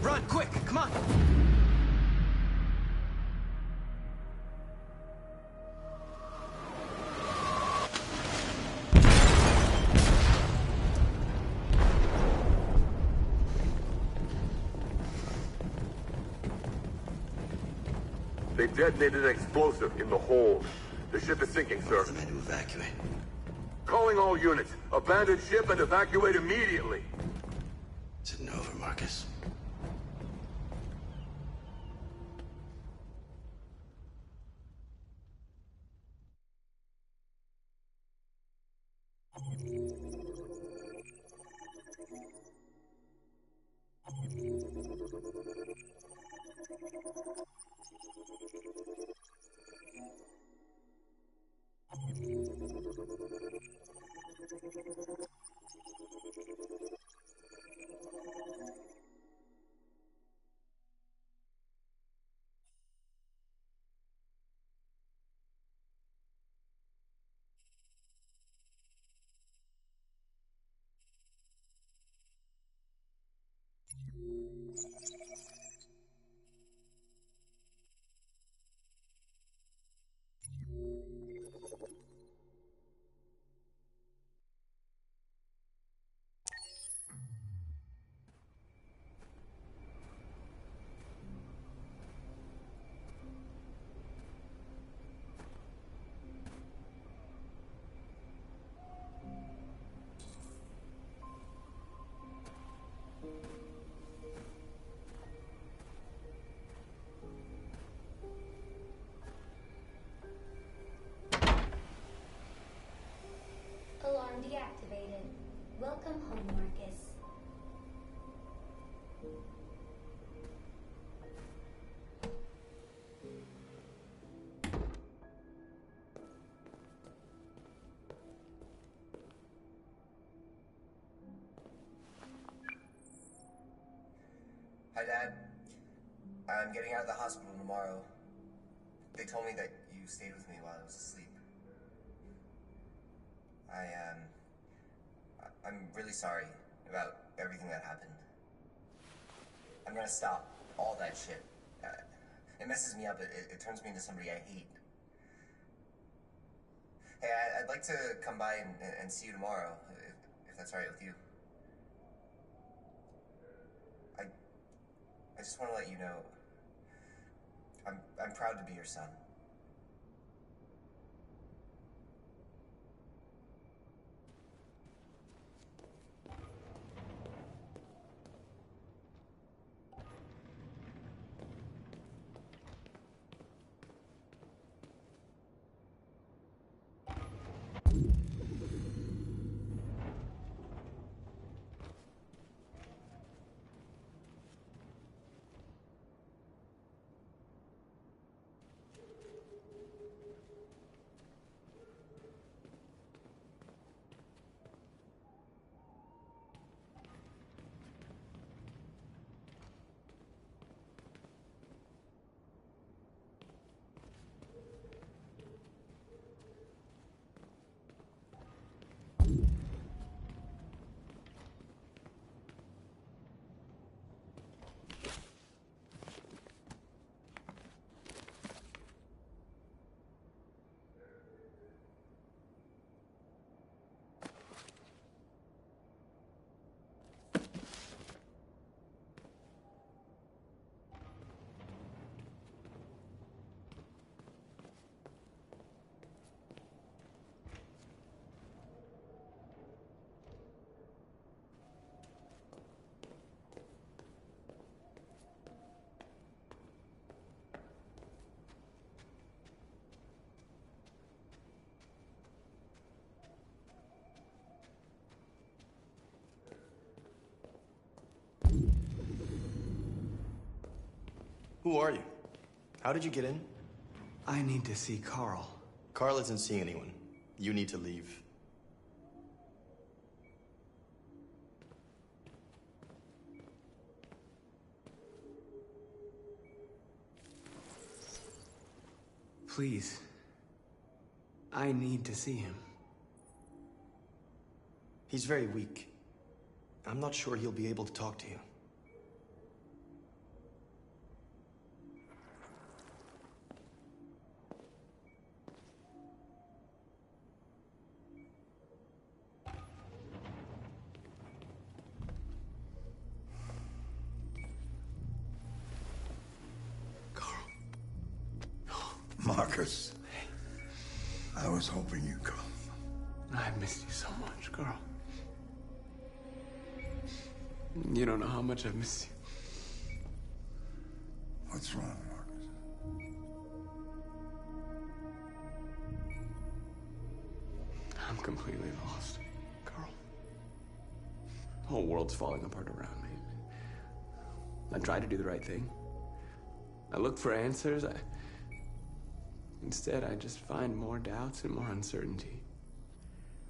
Run, quick, come on!
They detonated an explosive in the hold. The ship is sinking, sir.
The men to evacuate.
Calling all units. Abandon ship and evacuate immediately.
Is it over, Marcus?
Alarm deactivated. Welcome home, Marcus.
Hi, Dad. I'm getting out of the hospital tomorrow. They told me that you stayed with me while I was asleep. I'm really sorry about everything that happened. I'm gonna stop all that shit. It messes me up. It turns me into somebody I hate. Hey, I'd like to come by and see you tomorrow, if that's all right with you. I just want to let you know, I'm proud to be your son.
Who are you? How did you get in?
I need to see Carl.
Carl isn't seeing anyone. You need to leave.
Please. I need to see him.
He's very weak. I'm not sure he'll be able to talk to you.
Marcus, I was hoping you'd come.
I've missed you so much, Carl. You don't know how much I've missed you.
What's wrong, Marcus?
I'm completely lost, Carl. The whole world's falling apart around me. I tried to do the right thing. I looked for answers. Instead, I just find more doubts and more uncertainty.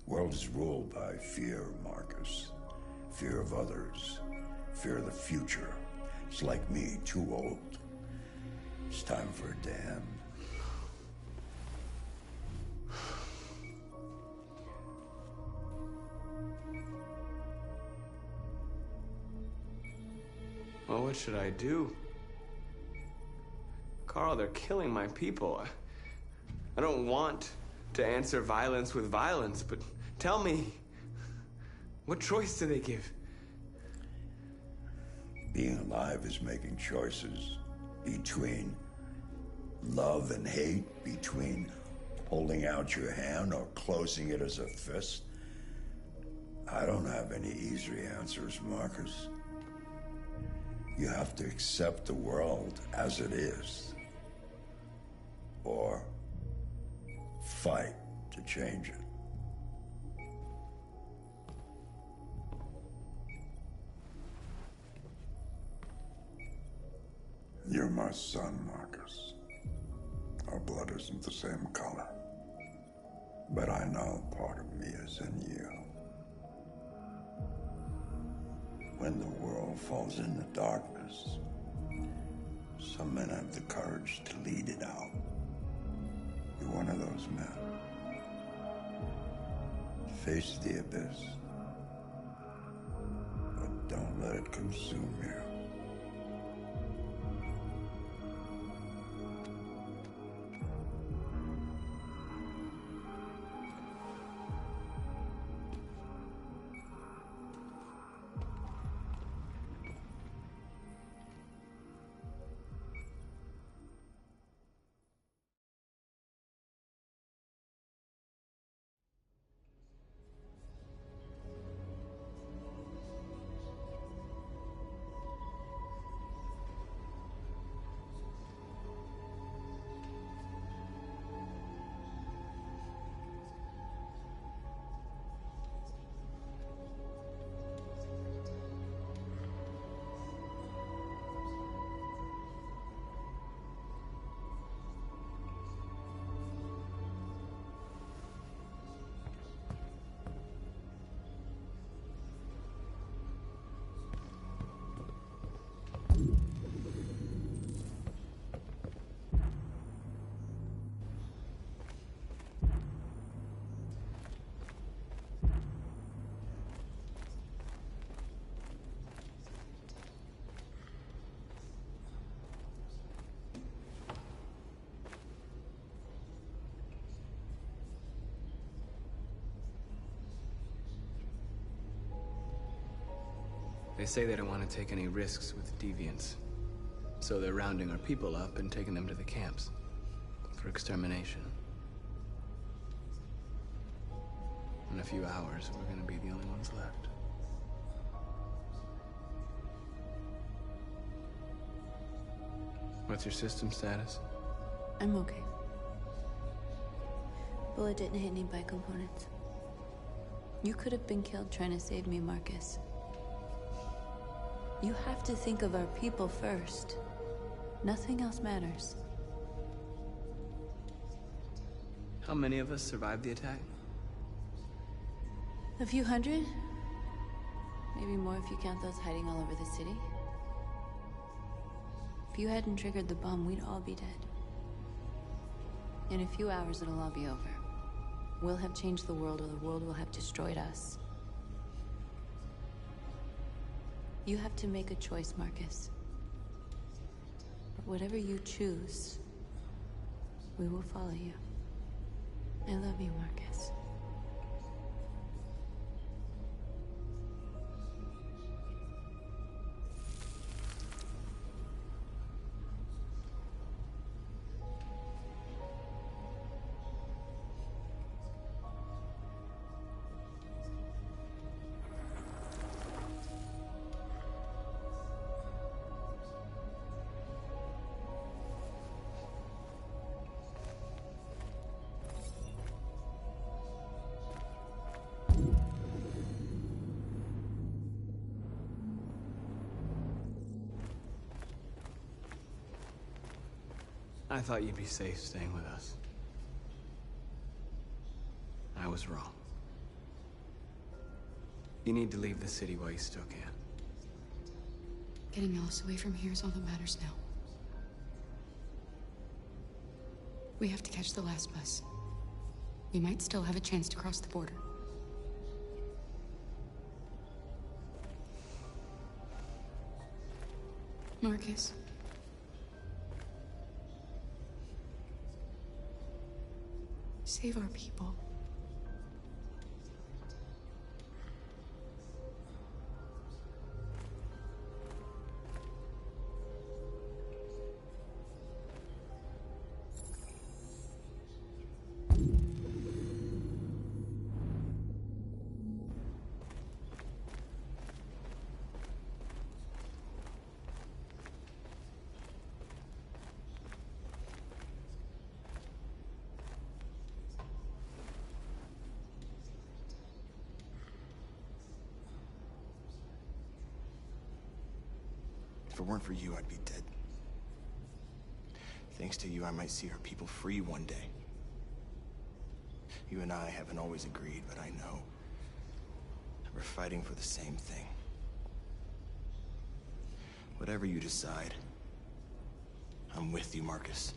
World is ruled by fear, Marcus. Fear of others. Fear of the future. It's like me, too old. It's time for a damn.
Well, what should I do? Carl, they're killing my people. I don't want to answer violence with violence, but tell me, what choice do they give?
Being alive is making choices between love and hate, between holding out your hand or closing it as a fist. I don't have any easy answers, Marcus. You have to accept the world as it is, or fight to change it. You're my son, Marcus. Our blood isn't the same color, but I know part of me is in you. When the world falls into darkness, some men have the courage to lead it out. You're one of those men. Face the abyss, but don't let it consume you.
They say they don't want to take any risks with deviants. So they're rounding our people up and taking them to the camps for extermination. In a few hours, we're gonna be the only ones left. What's your system status?
I'm okay. Bullet didn't hit any bicomponents. You could have been killed trying to save me, Marcus. You have to think of our people first. Nothing else matters.
How many of us survived the attack?
A few hundred? Maybe more if you count those hiding all over the city. If you hadn't triggered the bomb, we'd all be dead. In a few hours, it'll all be over. We'll have changed the world, or the world will have destroyed us. You have to make a choice, Marcus. But whatever you choose, we will follow you. I love you, Marcus.
I thought you'd be safe staying with us. I was wrong. You need to leave the city while you still can.
Getting Alice away from here is all that matters now. We have to catch the last bus. We might still have a chance to cross the border. Marcus. Save our people.
If it weren't for you, I'd be dead. Thanks to you, I might see our people free one day. You and I haven't always agreed, but I know we're fighting for the same thing. Whatever you decide, I'm with you, Marcus.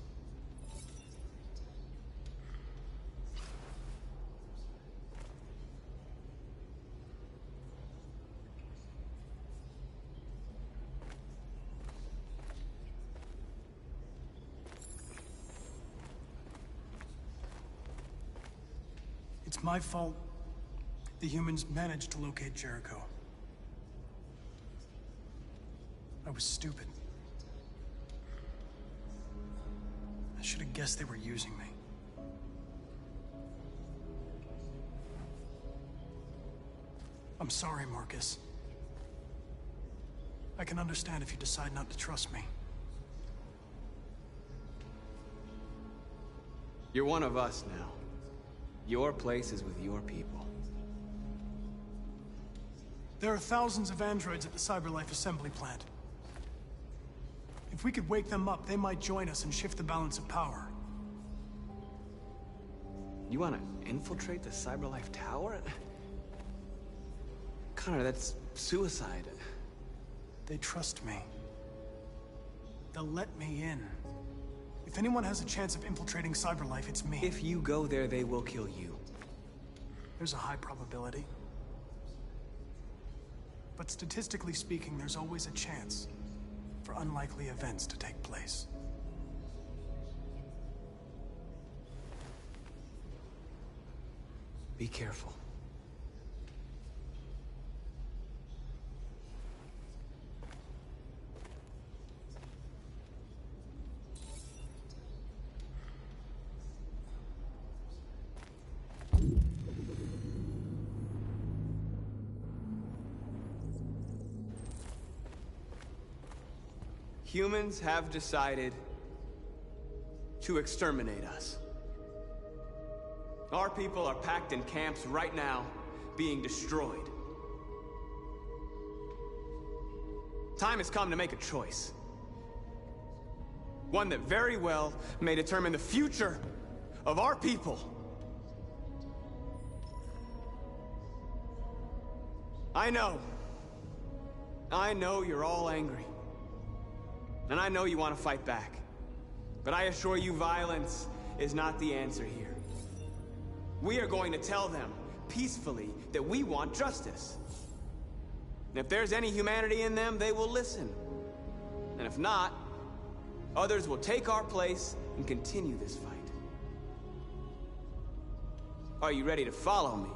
It's my fault the humans managed to locate Jericho. I was stupid. I should have guessed they were using me. I'm sorry, Marcus. I can understand if you decide not to trust me.
You're one of us now. Your place is with your people.
There are thousands of androids at the CyberLife assembly plant. If we could wake them up, they might join us and shift the balance of power.
You want to infiltrate the CyberLife tower? Connor, that's suicide.
They trust me. They'll let me in. If anyone has a chance of infiltrating CyberLife, it's me.
If you go there, they will kill you.
There's a high probability. But statistically speaking, there's always a chance for unlikely events to take place.
Be careful. Humans have decided to exterminate us. Our people are packed in camps right now, being destroyed. Time has come to make a choice. One that very well may determine the future of our people. I know you're all angry. And I know you want to fight back. But I assure you, violence is not the answer here. We are going to tell them, peacefully, that we want justice. And if there's any humanity in them, they will listen. And if not, others will take our place and continue this fight. Are you ready to follow me?